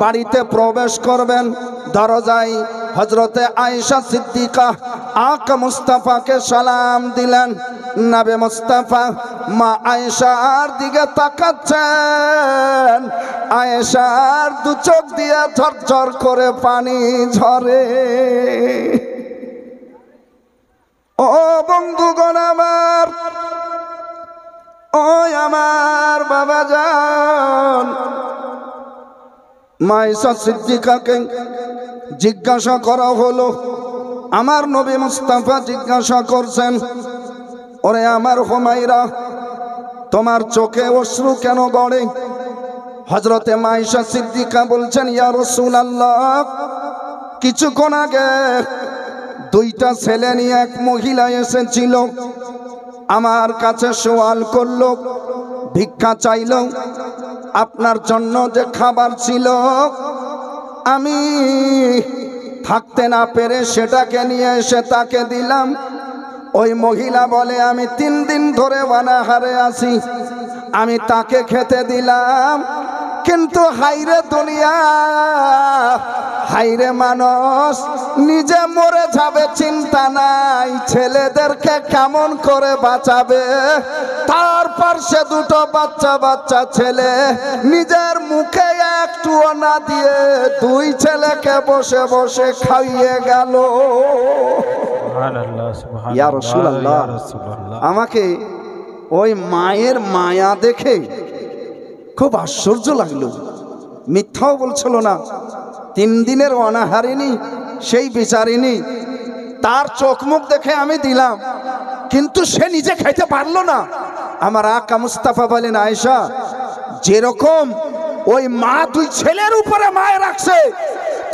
বাড়িতে প্রবেশ করবেন, দরজায় হযরতে আয়েশা সিদ্দিকা আকা মুস্তাফাকে সালাম দিলেন। নবী মুস্তাফা মা আয়েশার দিকে তাকাচ্ছেন, আয়েশার দু চোখ দিয়ে ঝরঝর করে পানি ঝরে। ও বন্ধুগণ আমার, ও আমার বাবা জান, মা আয়েশা সিদ্দিকাকে জিজ্ঞাসা করা হলো। আমার নবী মুস্তাফা জিজ্ঞাসা করছেন, ওরে আমার হুমায়রা, তোমার চোখে অশ্রু কেন গড়ে? হযরতে মা আয়েশা সিদ্দিকা বলছেন, ইয়া রাসূলুল্লাহ, কিছুক্ষণ আগে 2টা ছেলে নিয়ে এক মহিলা এসেছিল, আমার কাছে সওয়াল করলো, ভিক্ষা চাইলো। আপনার জন্য যে খাবার ছিল আমি থাকতে না পেরে সেটাকে নিয়ে এসে তাকে দিলাম। ওই মহিলা বলে আমি 3 দিন ধরে অনাহারে আছি, আমি তাকে খেতে দিলাম। কিন্তু হাইরে দুনিয়া, হাইরে মানুষ, নিজে মরে যাবে চিন্তা নাই, ছেলেদেরকে কেমন করে বাঁচাবে। তারপর সে 2টো বাচ্চা বাচ্চা ছেলে নিজের মুখে একটুও না দিয়ে 2 ছেলেকে বসে বসে খাইয়ে গেল। ইয়া রাসূলুল্লাহ, আমাকে ওই মায়ের মায়া দেখে খুব আশ্চর্য লাগলো, মিথ্যাও বলছিল না। 3 দিনের অনাহারিনী সেই বিচারিনী, তার চোখ মুখ দেখে আমি দিলাম, কিন্তু সে নিজে খাইতে পারলো না। আমার আকা মুস্তাফা বলেন, আয়েশা যেরকম ওই মা 2 ছেলের উপরে মায় রাখছে,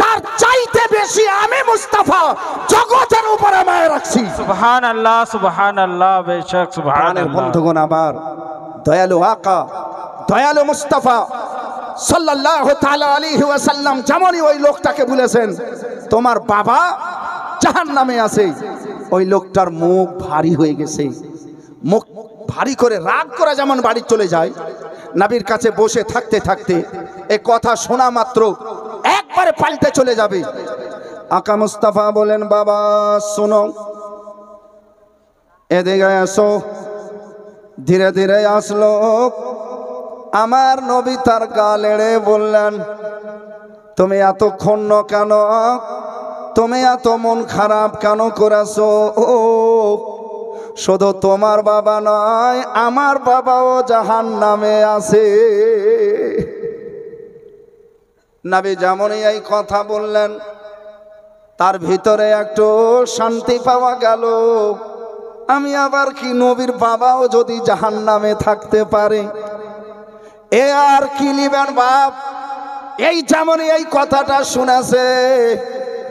তার চাইতে বেশি আমি মুস্তাফা জগতের উপরে মায় রাখছি। সুবহানাল্লাহ সুবহানাল্লাহ, বেশক সুবহানাল্লাহ। বন্ধুগণ আমার, দয়ালু আকা, দয়ালু মুস্তাফা সাল্লাল্লাহু তাআলা আলাইহি ওয়াসাল্লাম যেমনই ওই লোকটাকে বলেছেন তোমার বাবা জাহান্নামে আছে, ওই লোকটার মুখ ভারী হয়ে গেছে। মুখ ভারী করে রাগ করে যেমন বাড়ি চলে যায়, নবীর কাছে বসে থাকতে থাকতে এই কথা শোনা মাত্র একবারে পাল্টে চলে যাবে। আকা মুস্তাফা বলেন, বাবা শোনো, এদিকে আসো। ধীরে ধীরে আসলো। আমার নবী তার গাল এড়ে বললেন, তুমি এত ক্ষুণ্ণ কেন, তুমি এত মন খারাপ কেন করেছো? ও শুধু তোমার বাবা নয়, আমার বাবাও জাহান্নামে আছে। নবী যেমনই এই কথা বললেন, তার ভিতরে একটু শান্তি পাওয়া গেল। আমি আবার কি, নবীর বাবাও যদি জাহান্নামে থাকতে পারে, এ আর কি লিবেন বাপ। এই যেমনই এই কথাটা শুনেছে,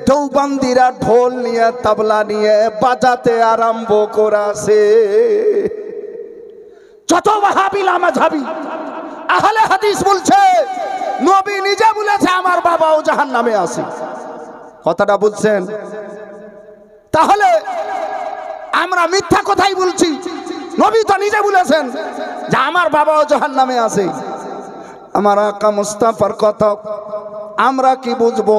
দেওবন্দিরা ঢোল নিয়ে তবলা নিয়ে বাজাতে আরম্ভ করেছে। যত ওয়াহাবি লামাযহাবি আহলে হাদিস বলছে, নবী নিজে বলেছে আমার বাবাও জাহান্নামে আছে। কথাটা বুঝছেন? তাহলে আমরা মিথ্যা কথাই বলছি। নবী তো নিজে বলেছেন যে আমার বাবাও জাহান্নামে আছে। আমার আকা মুস্তাফার কথা আমরা কি বুঝবো?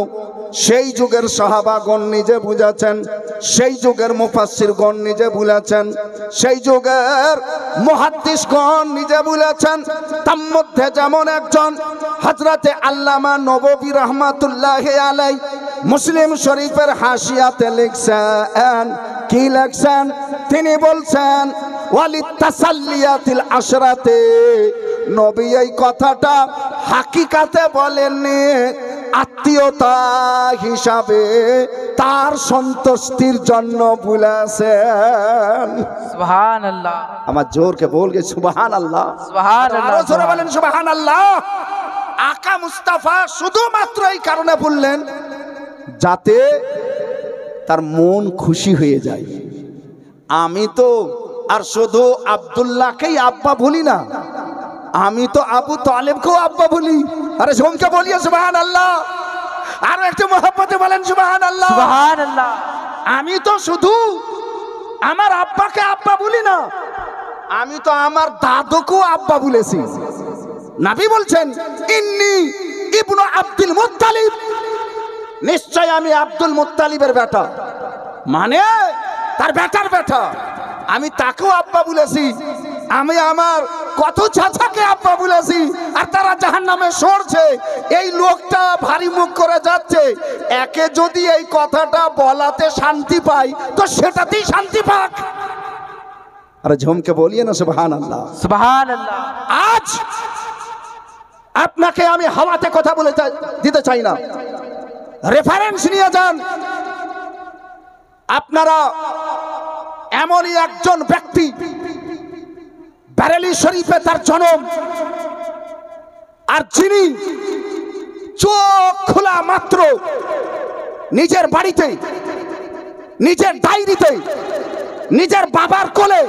সেই যুগের সাহাবাগণ নিজে বুঝেছেন, সেই যুগের মুফাসসিরগণ নিজে বলেছেন, সেই যুগের মুহাদ্দিসগণ নিজে বলেছেন। তার মধ্যে যেমন একজন হযরতে আল্লামা নববী রাহমাতুল্লাহি আলাইহি মুসলিম শরীফের হাসিয়াতে লিখছেন, কি লিখছেন? তিনি বলছেন, ওয়ালিত তাসাল্লিয়াতিল আশরাতে, নবী এই কথাটা হাকিকাতে বলেননি, আত্মীয়তা হিসাবে তার সন্তুষ্টির জন্য বলেছেন। সুবহানাল্লাহ। আমার জোরকে বলগে সুবহানাল্লাহ, সুবহানাল্লাহ। আরো জোরে বলেন সুবহানাল্লাহ। আকা মুস্তাফা শুধুমাত্র এই কারণে বললেন যাতে তার মন খুশি হয়ে যায়। আমি তো আর শুধু আব্দুল্লাহকেই আব্বা বলি না, আমি তো আবু তালেবকেও আব্বা বলি। আরে ঝুমকে বলিয়ে সুবহানাল্লাহ, আরো একটু মহব্বতে বলেন সুবহানাল্লাহ, সুবহানাল্লাহ। আমি তো শুধু আমার আব্বাকে আব্বা বলি না, আমি তো আমার দাদুকেও আব্বা বলেছি। নবী বলছেন, ইন্নী ইবনু আব্দুল মুত্তালিব, নিশ্চয় আমি আব্দুল মুত্তালিবের বেটা, মানে তার বেটার বেটা। আমি তাকেও আব্বা বলেছি, আমি আমার কত চাচাকে আব্বা বলেছি, আর তারা জাহান্নামে সরছে। এই লোকটা ভারী মুখ করে যাচ্ছে, একে যদি এই কথাটা বলাতে শান্তি পাই তো সেটাতেই শান্তি পাক। আরে ঝুমকে বলিয়ে না সুবহানাল্লাহ, সুবহানাল্লাহ। আজ আপনাকে আমি হাওয়াতে কথা বলে দিতে চাই না, রেফারেন্স নিয়ে যান। আপনারা এমনই একজন ব্যক্তি, বেরেলি শরীফে তার জন্ম, আর যিনি চোখ খোলা মাত্র নিজের বাড়িতে, নিজের ডায়েরিতে, নিজের বাবার কোলে,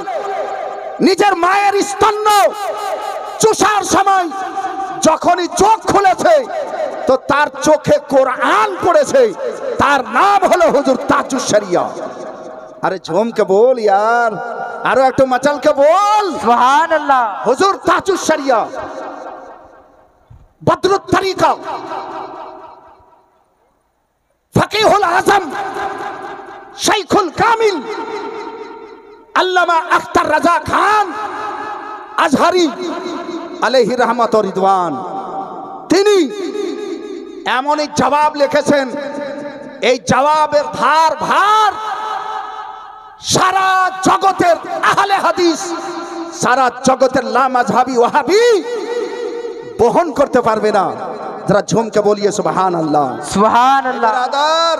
নিজের মায়ের স্তন্য চুষার সময় যখনই চোখ খুলেছে তো তার চোখে কোরআন পড়েছে। তার নাম হলো হুজুর তাজুস শরিয়া। আরে ঝুমকে বল ইয়ার, আরো একটু মাচালকে বল সুবহানাল্লাহ। হুজুর তাজুস শরিয়া, বদরুত তরিকা, ফকিহুল আজম, শাইখুল কামিল, আল্লামা আখতার রাজা খান আজহারি আলাইহি রহমত ও রিদওয়ান, তিনি এমনই জবাব লিখেছেন, এই জবাবের ভার সারা জগতের আহলে হাদিস, সারা জগতের লামাযহাবি ওয়াহাবি বহন করতে পারবে না। যারা ঝুমকে বলিয়ে সুবহানাল্লাহ। সুবহানাল্লাহ। ব্রাদার,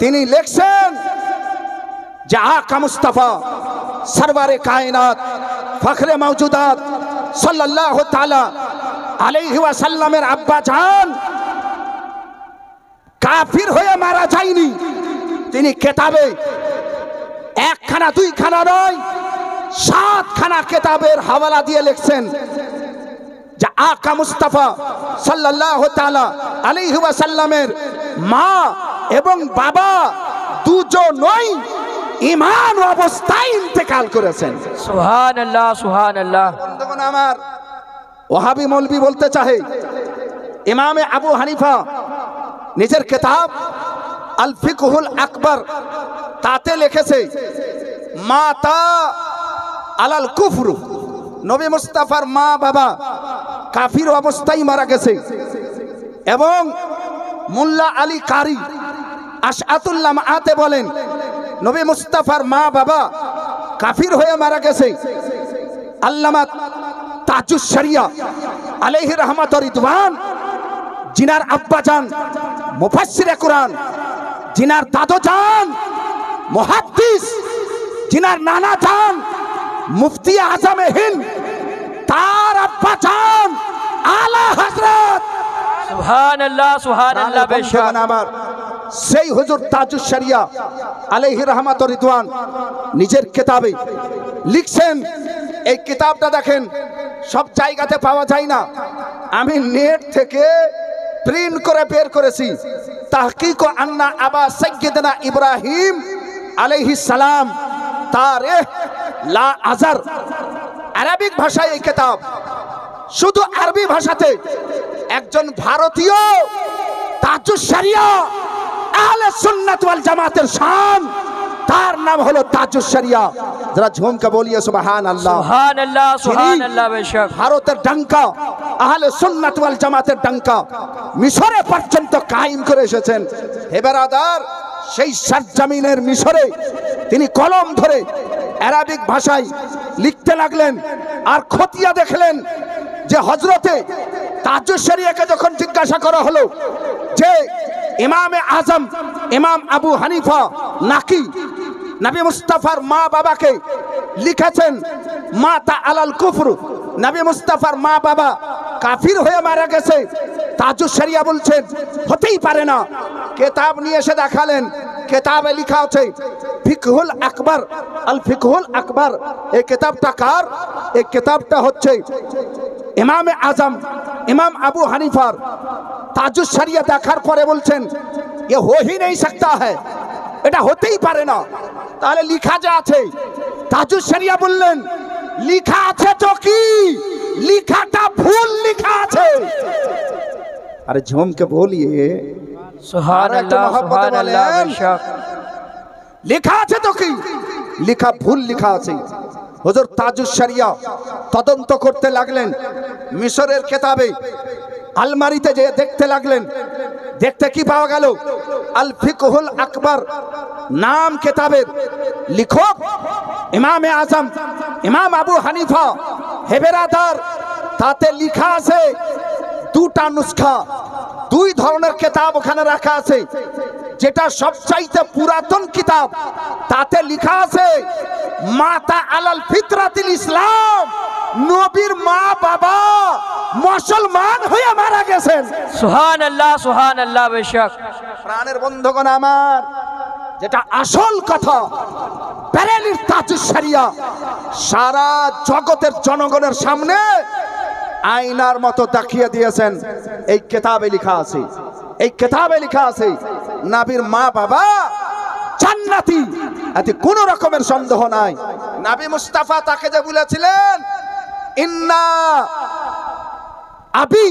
তিনি লিখছেন যে আকা মুস্তাফা সরওয়ারে কায়নাত ফখরে মওজুদাত সাল্লাল্লাহু তাআলা আলাইহি ওয়াসাল্লামের আব্বা জান কাফির হয়ে মারা যায়নি। তিনি কেতাবে একখানা দুইখানা নয়, 7খানা কেতাবের হাওয়ালা দিয়ে লিখছেন যে আকা মুস্তাফা সাল্লাল্লাহু তাআলা আলাইহি ওয়াসাল্লামের মা এবং বাবা দুজনই ঈমান অবস্থায় ইন্তেকাল করেছেন। সুবহানাল্লাহ সুবহানাল্লাহ। বন্ধুগণ আমার, ওয়াহাবি মৌলবি বলতে চাহে ইমামে আবু হানিফা নিজের কিতাব আল ফিকহুল আকবর তাতে লিখেছে মাতা আলাল কুফর, নবী মুস্তাফার মা বাবা কাফির অবস্থায় মারা গেছে। এবং মোল্লা আলী কারি আশআতুল্লাহ মাআতে বলেন নবী মুস্তাফার মা বাবা কাফির হয়ে মারা গেছে। আল্লামা তাজুস শরিয়া আলাইহি রহমত ওয়া রিদওয়ান, জিনার আব্বা জান মুফাসসিরে কুরআন, জিনার দাদু জান মুহাদ্দিস, জিনার নানা জান মুফতি আজমে হিন্দ, তার আব্বা জান আলা হযরত সুবহানাল্লাহ সুবহানাল্লাহ। বেশক আমার সেই হুজুর তাজুস শরিয়া আলাইহি রহমত ওয়া রিদওয়ান নিজের কিতাবে লিখছেন। এই কিতাবটা দেখেন সব জায়গাতে পাওয়া যায় না, আমি নেট থেকে প্রিন্ট করে বের করেছি। তাহকিক আন্না আবা সাইয়্যিদনা ইব্রাহিম আলাইহিস সালাম তারিখ লা আজার, আরবিক ভাষায় এই কিতাব। শুধু আরবি ভাষাতে একজন ভারতীয় তাজুস শরিয়া আহলে সুন্নাত ওয়াল জামাতের শান, তার নাম হলো তাজুস শরিয়া। যারা ঝুমকে বলিয়ে সুবহানাল্লাহ সুবহানাল্লাহ সুবহানাল্লাহ। বেশক ভারতের ডঙ্কা, আহলে সুন্নাত ওয়াল জামাতের ডঙ্কা মিশরে পর্যন্ত কায়েম করে এসেছেন। হে ব্রাদার, সেই সরজমিনের মিশরে তিনি কলম ধরে আরবিক ভাষায় লিখতে লাগলেন। আর খতিয়া দেখলেন যে হযরতে তাজুস শরিয়াকে যখন জিজ্ঞাসা করা হলো যে ইমামে আজম ইমাম আবু হানিফা নাকি নবী মুস্তাফার মা বাবাকে লিখেছেন মাতা আলাল কুফর, নবী মুস্তাফার মা বাবা কাফির হয়ে মারা গেছে, তাজুস শরিয়া বলছেন হতেই পারে না। কিতাব নিয়ে এসে দেখালেন, কিতাবে লেখা আছে ফিকহুল আকবর, আল ফিকহুল আকবর। এই কিতাবটা কার? এই কিতাবটা হচ্ছে ইমামে আজম ইমাম আবু হানিফার। তাজুস শরিয়া দেখার পরে বলছেন এ হো হি নেই সকতা হ্যায়, এটা হতেই পারে না। তাহলে লিখা যা আছে, তাজুস শরিয়া বললেন লিখা আছে তো কি, লিখাটা ভুল লিখা আছে। আরে ঝুমকে বলিয়ে সুবহানাল্লাহ সুবহানাল্লাহ। বেশক লেখা আছে তো কি, লেখা ভুল লেখা আছে। হুজুর তাজুস শরিয়া তদন্ত করতে লাগলেন মিশরের কিতাবে, আলমারিতে যে দেখতে লাগলেন। দেখতে কি পাওয়া গেল? আল ফিকহুল আকবর নাম কিতাবের লেখক ইমামে আজম ইমাম আবু হানিফা। হে বেরাদার, তাতে লেখা আছে দুটা নুসখা, দুই ধরনের কিতাব ওখানে রাখা আছে। যেটা সবচাইতে পুরাতন কিতাব, তাতে লেখা আছে মাতা আলাল ফিতরাতিল ইসলাম, নবীর মা বাবা মুসলমান হয়ে মারা গেছেন। সুবহানাল্লাহ সুবহানাল্লাহ। বেশক প্রাণের বন্ধুগণ আমার, যেটা আসল কথা, বেরেলির তাজুস শরিয়া সারা জগতের জনগণের সামনে আয়নার মতো দেখিয়ে দিয়েছেন। এই কিতাবে লেখা আছে, এই কিতাবে লেখা আছে নবীর মা বাবা জান্নাতি, এতে কোনো রকমের সন্দেহ নাই। নবী মুস্তাফা তাকে যে বলেছিলেন ইন্না আবি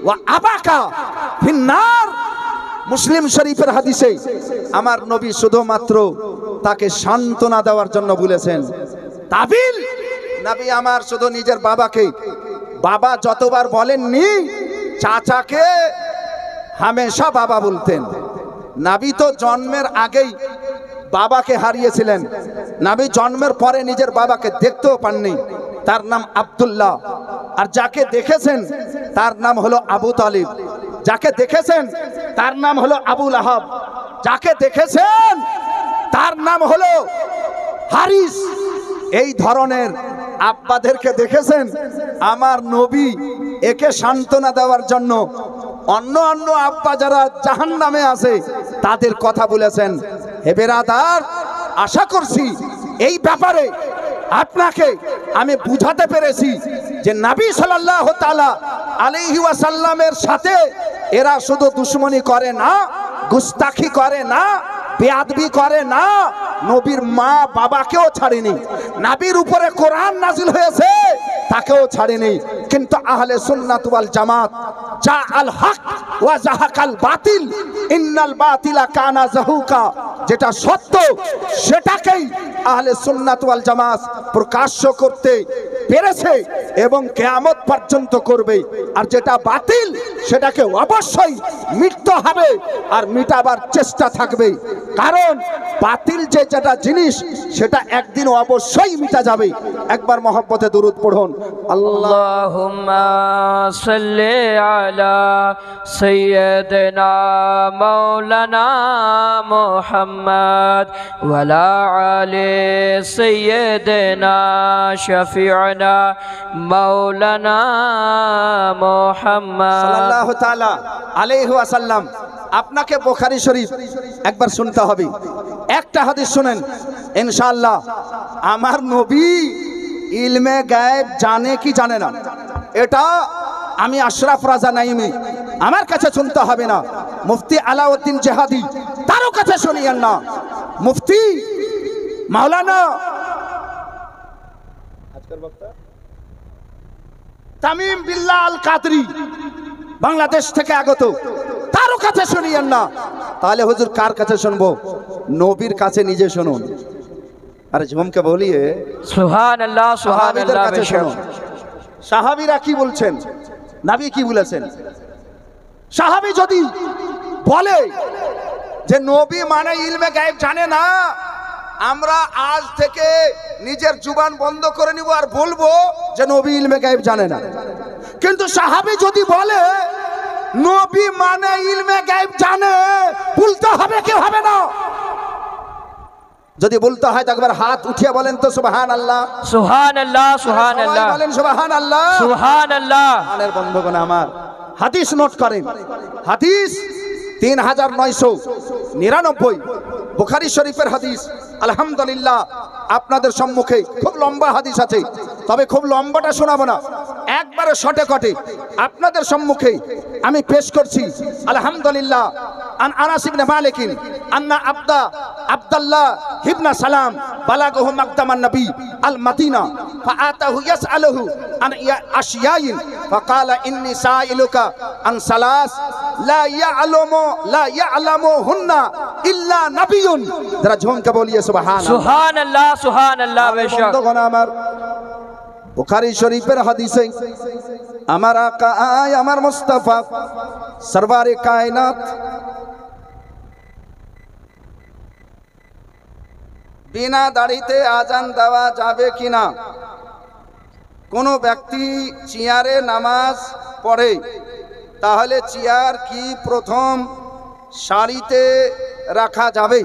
ওয়া আবাকা ফিন্নার, মুসলিম শরীফের হাদিসে আমার নবী শুধুমাত্র তাকে সান্ত্বনা দেওয়ার জন্য বলেছেন। তাবিল নবী আমার শুধু নিজের বাবাকে, বাবা যতবার বলেননি, চাচাকে হামেশা বাবা বলতেন। নবী তো জন্মের আগেই বাবাকে হারিয়েছিলেন, নবী জন্মের পরে নিজের বাবাকে দেখতেও পাননি। তার নাম আব্দুল্লাহ। আর যাকে দেখেছেন তার নাম হলো আবু তালিব। যাকে দেখেছেন তার নাম হলো আবু লাহাব। যাকে দেখেছেন তার নাম হলো হারিস। এই ধরনের আব্বাদেরকে দেখেছেন। আমার নবী একে সান্ত্বনা দেওয়ার জন্য অন্য অন্য আব্বা যারা জাহান্নামে আছে তাদের কথা বলেছেন। হে বেরাদার, আশা করছি এই ব্যাপারে আপনাকে আমি বুঝাতে পেরেছি যে নবী সাল্লাল্লাহু তাআলা আলাইহি ওয়াসাল্লামের সাথে এরা শুধু দুশমনি করে না, গুস্তাখি করে না, বেয়াদবি করে না, নবীর মা বাবাকেও ছাড়েনি। নবীর উপরে কোরআন নাজিল হয়েছে তাকেও ছাড়েনি। কিন্তু আহলে সুন্নাত ওয়াল জামাত যা আল হক ওয়া জাহাকাল বাতিল ইন্নাল বাতিলা কানা যাহুকা, যেটা সত্য সেটাকেই আহলে সুন্নাত ওয়াল জামাত প্রকাশ্য করতে পেরেছে এবং কিয়ামত পর্যন্ত করবে। আর যেটা বাতিল সেটাকে অবশ্যই মিটতে হবে আর মিটাবার চেষ্টা থাকবে। কারণ বাতিল যে যেটা জিনিস সেটা একদিন অবশ্যই মিটা যাবে। একবার মহব্বতে দুরূদ পড়ুন। আল্লাহুম্মা সাল্লি আলা সাইয়্যিদিনা মাওলানা মুহাম্মদ ওয়া আলা আলি সাইয়্যিদিনা শাফিউনা মাওলানা মুহাম্মদ সাল্লাল্লাহু তাআলা আলাইহি ওয়াসাল্লাম। আপনাকে বুখারী শরীফ একবার শুনতে হবে। একটা হাদিস শুনেন ইনশাআল্লাহ। আমার নবী ইলমে গায়েব জানে কি জানে না, এটা আমি আশরাফ রাজা নাইমি আমার কাছে শুনতে হবে না। মুফতি আলাউদ্দিন জেহাদি তারও কাছে শুনিয়েন না। মুফতি মাওলানা আজকের বক্তা তামিম বিল্লাহ আল কাদরি বাংলাদেশ থেকে আগত, তারও কাছে শুনিয়েন না। তাহলে হুজুর কার কাছে শুনবো? নবীর কাছে নিজে শুনুন। আরে ঝুমকে বলিয়ে সুবহানাল্লাহ সুবহানাল্লাহ। সাহাবীরা কি বলছেন, নবী কি বলেছেন? সাহাবী যদি বলে যে নবী মানে ইলমে গায়েব জানে না, আমরা আজ থেকে নিজের জুবান বন্ধ করে নিব আর বলবো যে নবী ইলমে গায়েব জানে না। কিন্তু সাহাবী যদি বলে নবী মানে ইলমে গায়েব জানে, বলতে হবে কি হবে না? যদি বলতে হয় তো একবার হাত উঠিয়ে বলেন তো সুবহানাল্লাহ সুবহানাল্লাহ সুবহানাল্লাহ বলেন সুবহানাল্লাহ সুবহানাল্লাহ। আনের বন্ধুগণ আমার, হাদিস নোট করেন। হাদিস 3999 বুখারী শরীফের হাদিস। আলহামদুলিল্লাহ আপনাদের সম্মুখে খুব লম্বা হাদিস আছে, তবে খুব লম্বাটা শোনাবো না, একবারে শর্টে কটে আপনাদের সম্মুখে আমি পেশ করছি। আলহামদুলিল্লাহ আন আনাস ইবনে মালিক আন্না আব্দুল্লাহ ইবনে সালাম বালাগহু মাকদামান নবী আল মদিনা ফাআতাহু ইয়াসআলুহু আন আশিয়াইন ফাকালা ইন্নী সাইলুকা আন সালাস লা ইয়ালামুহুন্না ইল্লা নবিয়ুন। যারা ঝুমকে বলিয়ে সুবহানাল্লাহ সুবহানাল্লাহ সুবহানাল্লাহ। বেশক বন্ধুগণ আমার, বুখারী শরীফের হাদিসে আমার আকা আমার মুস্তাফা সরওয়ারে কায়নাত বিনা দাড়িতে আজান দেওয়া যাবে কিনা? কোনো ব্যক্তি চেয়ারে নামাজ পড়ে তাহলে চেয়ার কি প্রথম সারিতে রাখা যাবে?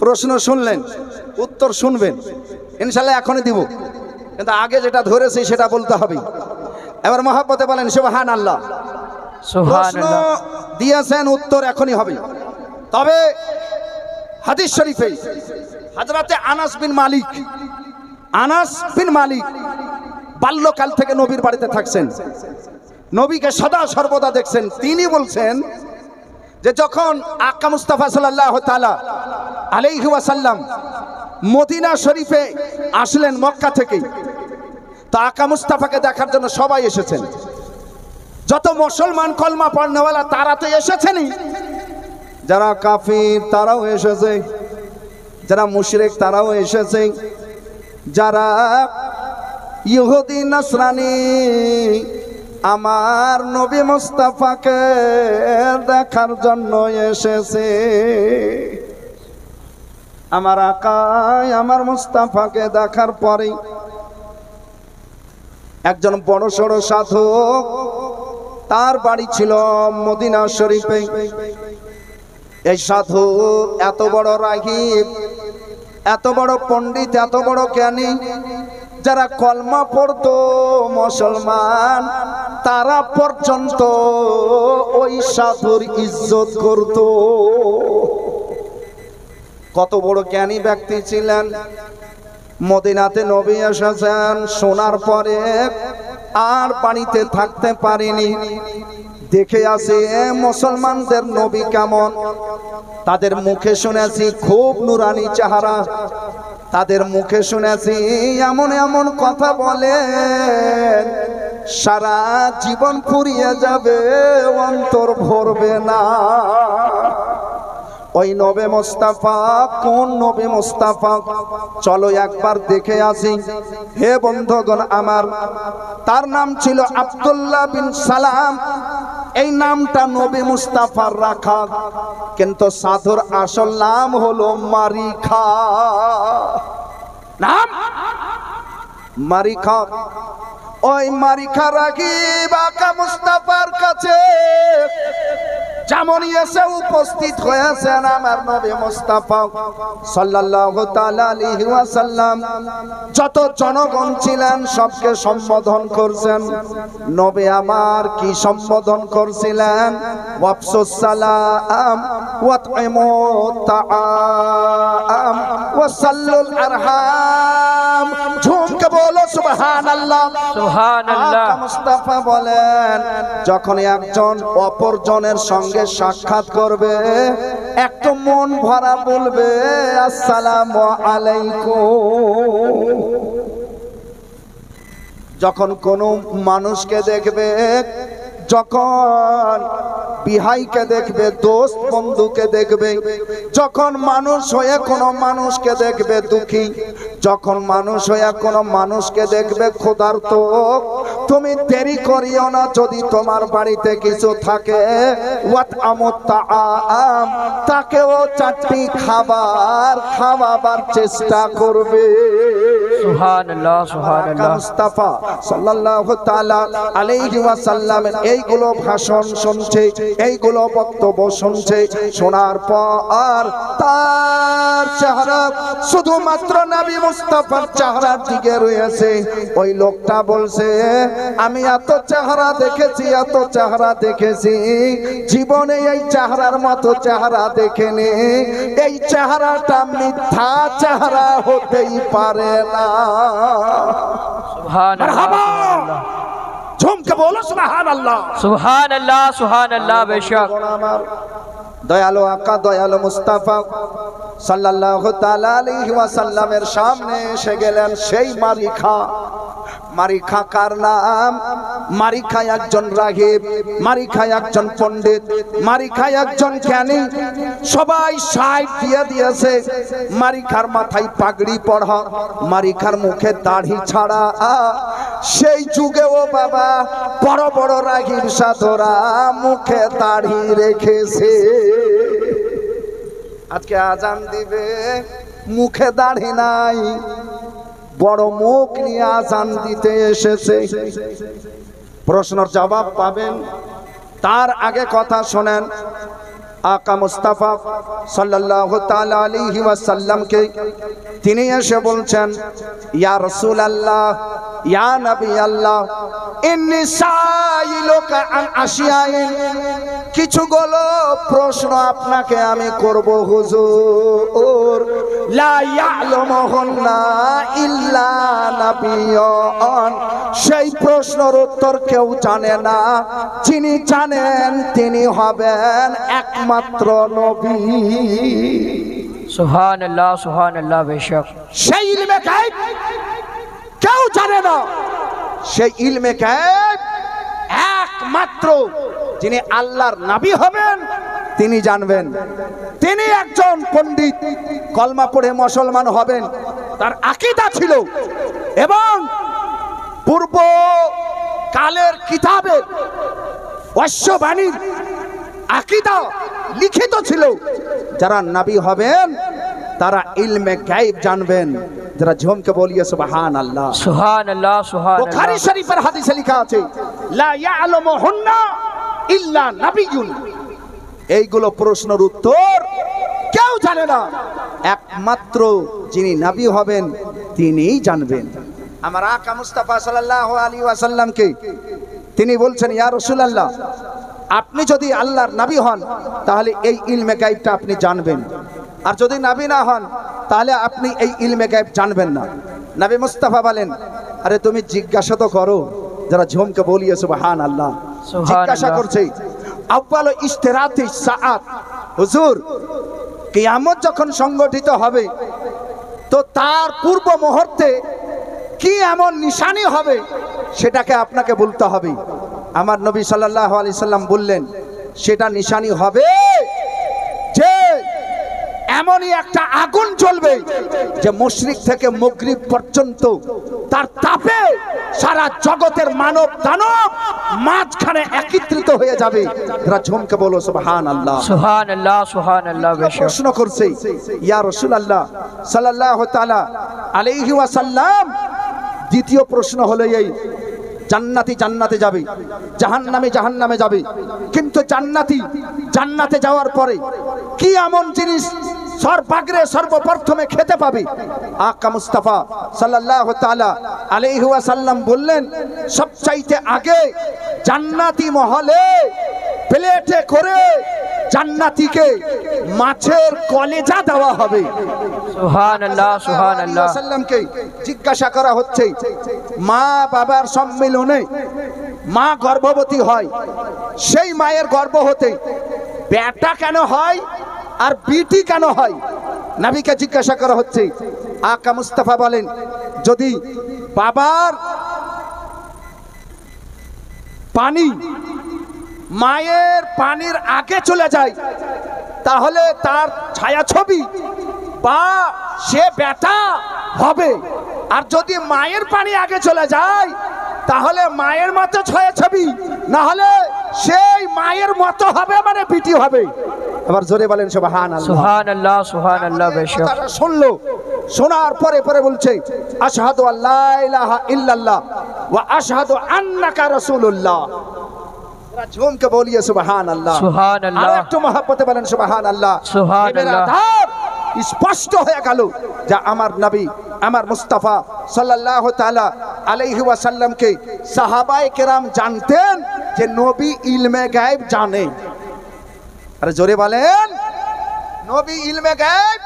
প্রশ্ন শুনলেন, উত্তর শুনবেন ইনশাআল্লাহ এখনই দিব, কিন্তু আগে যেটা ধরেছি সেটা বলতে হবে। এবার মহব্বতে বলেন সুবহানাল্লাহ। প্রশ্ন দিয়েছেন, উত্তর এখনই হবে। তবে হাদিস শরীফে হযরতে আনাস বিন মালিক বাল্যকাল থেকে নবীর বাড়িতে থাকছেন, নবীকে সদা সর্বদা দেখছেন। তিনি বলছেন যে যখন আকা মুস্তাফা সাল্লাল্লাহু তাআলা আলাইহি ওয়াসাল্লাম মদিনা শরীফে আসলেন মক্কা থেকে, তো আকা মুস্তাফাকে দেখার জন্য সবাই এসেছেন। যত মুসলমান কলমা পড়নেওয়ালা তারা তো এসেছেনই, যারা কাফির তারাও এসেছে, যারা মুশরিক তারাও এসেছে, যারা ইহুদি নাসরানি আমার নবী মুস্তাফাকে দেখার জন্য এসেছে। আমার আকা আমার মুস্তাফাকে দেখার পরে একজন বড় সড় সাধক, তার বাড়ি ছিল মদিনা শরীফে। এই সাধু এত বড় রাগীব, এত বড় পণ্ডিত, এত বড় জ্ঞানী, যারা কলমা পড়তো মুসলমান, তারা পর্যন্ত ওই সাধুর ইজ্জত করত। কত বড় জ্ঞানী ব্যক্তি ছিলেন। মদিনাতে নবী এসেছেন, শোনার পরে আর বাড়িতে থাকতে পারিনি। দেখে আসি মুসলমানদের নবী কেমন। তাদের মুখে শুনেছি খুব নুরানি চেহারা, তাদের মুখে শুনেছি এমন এমন কথা বলেন, সারা জীবন ফুরিয়ে যাবে, অন্তর ভরবে না। ওই নবী মুস্তাফা কোন নবী মুস্তাফা? চলো একবার দেখে আসি। হে বন্ধুগণ আমার, তার নাম ছিল আব্দুল্লাহ বিন সালাম। এই নামটা নবী মুস্তাফার রাখা, কিন্তু সাধুর আসল নাম হলো মারিখা। নাম মারিখা। ওই মারিখা রাগীব আকা মুস্তাফার কাছে যেমন এসে উপস্থিত হয়েছেন আমার নবী মুস্তাফা সাল্লাল্লাহু তাআলা আলাইহি ওয়াসাল্লাম, যত জনগণ ছিলেন সবকে সম্বোধন করছেন। নবী আমার কি সম্বোধন করছিলেন? ওয়াফসুস সালাম ওয়াতইমু তাআম ওয়াসাল্লুল আরহাম। ঝুমকে বলো সুবহানাল্লাহ। সুবহানাল্লাহ। মুস্তাফা বলেন, যখন একজন অপরজনের সঙ্গে সাক্ষাৎ করবে, একটু মন ভরা বলবে আসসালামু আলাইকুম। যখন কোন মানুষকে দেখবে, যখন বিহাইকে দেখবে, দোস্ত বন্ধুকে দেখবে, যখন মানুষ হয়ে কোন মানুষকে দেখবে দুঃখী, যখন মানুষ হয়ে কোন মানুষকে দেখবে ক্ষুধার্ত, তুমি দেরি করিও না। যদি তোমার বাড়িতে কিছু থাকে, ওয়াতআমুত তাআম, তাকেও চারটি খাবার খাওয়াবার চেষ্টা করবে। সুবহানাল্লাহ, সুবহানাল্লাহ। মুস্তাফা সাল্লাল্লাহু তাআলা আলাইহি ওয়াসাল্লামের এইগুলো ভাষণ শুনছে, এইগুলো বক্তব্য শুনছে। শোনার পর তার চেহারা শুধুমাত্র নবী মুস্তাফার চেহারার দিকে রয়েছে। ওই লোকটা বলছে, আমি এত চেহারা দেখেছি, এত চেহারা দেখেছি, জীবনে এই চেহারার মতো চেহারা দেখিনি। এই চেহারাটা মিথ্যা চেহারা হতেই পারে না। সুবহানাল্লাহ। ঝুমকে বলো সুবহানাল্লাহ। সুবহানাল্লাহ, সুবহানাল্লাহ। বেশক দয়ালু আকা, দয়ালু মুস্তাফা সাল্লাল্লাহু তাআলা আলাইহি ওয়াসাল্লামের সামনে এসে গেলেন সেই মারিখা। মারিখা কার নাম? মারিখা একজন রাগীব, মারিখা একজন পণ্ডিত, মারিখা একজন জ্ঞানী। সবাই সাইড দিয়ে দিয়েছে। মারিখার মাথায় পাগড়ি পড়া, মারিখার মুখে দাড়ি ছাড়া। সেই যুগেও বাবা বড় বড় রাগীব সাধুরা মুখে দাড়ি রেখেছে। আজকে আজান দিবে, মুখে দাড়ি নাই, বড় মুখ নিয়ে আজান দিতে এসেছে। প্রশ্নের জবাব পাবেন, তার আগে কথা শোনেন। আকা মুস্তাফা সাল্লাল্লাহু তাআলা আলাইহি ওয়াসাল্লামকে তিনি এসে বলছেন, ইয়া রাসূলুল্লাহ, ইয়া নবী আল্লাহ, ইন্নী সাইলুকা আন আশিয়াইন, কিছুগুলো প্রশ্ন আপনাকে আমি করব হুজুর। লা ইয়ালামুহুন্না ইল্লা নাবিয়্যুন, সেই প্রশ্নের উত্তর কেউ জানে না। যিনি জানেন তিনি হবেন একমাত্র নবী। সুবহানাল্লাহ, সুবহানাল্লাহ। বেশক সেই ইলমে গায়ব কেউ জানে না। সেই ইলমে গায়ব একমাত্র যিনি আল্লাহর নবী হবেন তিনি জানবেন। তিনি একজন পণ্ডিত, কলমা পড়ে মুসলমান হবেন, তার আকীদা ছিল। এবং পূর্ব কালের কিতাবের অশ্ববাণীর আকীদা লিখিত ছিল। যারা নবী হবেন তারা ইলমে গায়ব জানবেন। जरा झूम के बोलिए सुभान अल्लाह। सुभान अल्लाह सुभान बुखारी अल्लाह शरीफের হাদিসে লেখা আছে লা ইয়ালামুহুন্না ইল্লা নাবিয়্যুন। এইগুলো প্রশ্নের উত্তর কেউ জানে না, একমাত্র যিনি নবী হবেন তিনিই জানবেন। আমার আকা মুস্তাফা সাল্লাল্লাহু আলাইহি ওয়াসাল্লামকে তিনি বলছেন, ইয়া রাসূলুল্লাহ, আপনি যদি আল্লাহর নবী হন তাহলে এই ইলমে গায়বটা আপনি জানবেন, আর যদি নবী না হন তাহলে আপনি এই ইলমে গায়ব জানবেন না। নবী মুস্তাফা বলেন, আরে তুমি জিজ্ঞাসা তো করো, যারা ঝুমকে বলিয়ে সুবহান আল্লাহ। জিজ্ঞাসা করছে আউয়ালু ইশতিরাতি সাআত, হুজুর কিয়ামত যখন সংগঠিত হবে তো তার পূর্ব মুহূর্তে কি এমন নিশানি হবে সেটাকে আপনাকে বলতে হবে। আমার নবী সাল্লাল্লাহু আলাইহি সাল্লাম বললেন, সেটা নিশানি হবে যে এমনই একটা আগুন জ্বলবে যে মশরিক থেকে মাগরিব পর্যন্ত তার তাপে সারা জগতের মানব দানব মাঝখানে একত্রিত হয়ে যাবে। যারা ঝুমকে বলো সুবহানাল্লাহ সুবহানাল্লাহ সুবহানাল্লাহ। বেশক প্রশ্ন করছে, ইয়া রাসূলুল্লাহ সাল্লাল্লাহু তাআলা আলাইহি ওয়াসাল্লাম, দ্বিতীয় প্রশ্ন হলো এই, জান্নাতি জান্নাতে যাবে, জাহান্নামী জাহান্নামে যাবে, কিন্তু জান্নাতি জান্নাতে যাওয়ার পরে কি এমন জিনিস সর্বাগ্রে সর্বপ্রথমে খেতে পাবে? আকা মুস্তাফা সাল্লাল্লাহু তাআলা আলাইহি ওয়াসাল্লাম বললেন, সবচাইতে আগে জান্নাতি মহলে প্লেটে করে জান্নাতীকে মাছের কলেজা দেওয়া হবে। সুবহানাল্লাহ সুবহানাল্লাহ। সাল্লামকে জিজ্ঞাসা করা হচ্ছে, মা বাবার সম্মিলনে মা গর্ভবতী হয়, সেই মায়ের গর্ভ হতে বেটা কেন হয় আর বিটি কেন হয়? নবীকে জিজ্ঞাসা করা হচ্ছে। আকা মুস্তাফা বলেন, যদি বাবার পানি মায়ের পানির আগে চলে যায় তাহলে তার ছায়াছবি বা সে বেটা হবে, আর যদি মায়ের পানি আগে চলে যায় তাহলে মায়ের মতো ছায়াছবি, না হলে সেই মায়ের মতো হবে, মানে বিটি হবে। এবার জোরে বলেন সুবহানাল্লাহ সুবহানাল্লাহ সুবহানাল্লাহ। বেশক শুনলো, শোনার পরে পরে বলছে, আশহাদু আল্লা ইলাহা ইল্লাল্লাহ ওয়া আশহাদু আন্নাকা রাসূলুল্লাহ। ঝুমকে বলিয়ে সুবহানাল্লাহ সুবহানাল্লাহ। আর একটু মহব্বতে বলেন সুবহানাল্লাহ সুবহানাল্লাহ। স্পষ্ট হয়ে গেল যে আমার নবী আমার মুস্তাফা সাল্লাল্লাহু তাআলা আলাইহি ওয়াসাল্লামকে সাহাবায়ে কেরাম জানতেন যে নবী ইলমে গায়ব জানে। আরে জোরে বলেন নবী ইলমে গায়ব,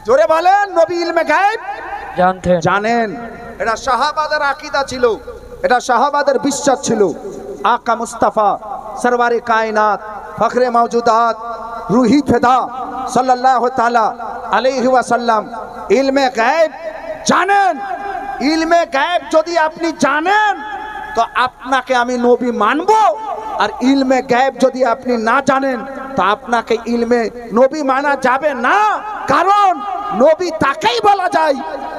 জোরে বলেন নবী ইলমে গায়ব জানতেন জানেন। এটা সাহাবাদের আকীদা ছিল, এটা সাহাবাদের বিশ্বাস ছিল। আকা মুস্তাফা সরওয়ারে কায়নাত ফখরে মওজুদাত রুহি ফিদা সাল্লাল্লাহু তাআলা আলাইহি ওয়াসাল্লাম ইলমে গায়ব জানেন। ইলমে গায়ব যদি আপনি জানেন তো আপনাকে আমি নবী মানব, আর ইলমে গায়ব যদি আপনি না জানেন তো আপনাকে ইলমে নবী মানা যাবে না, কারণ নবী তাকেই বলা যায়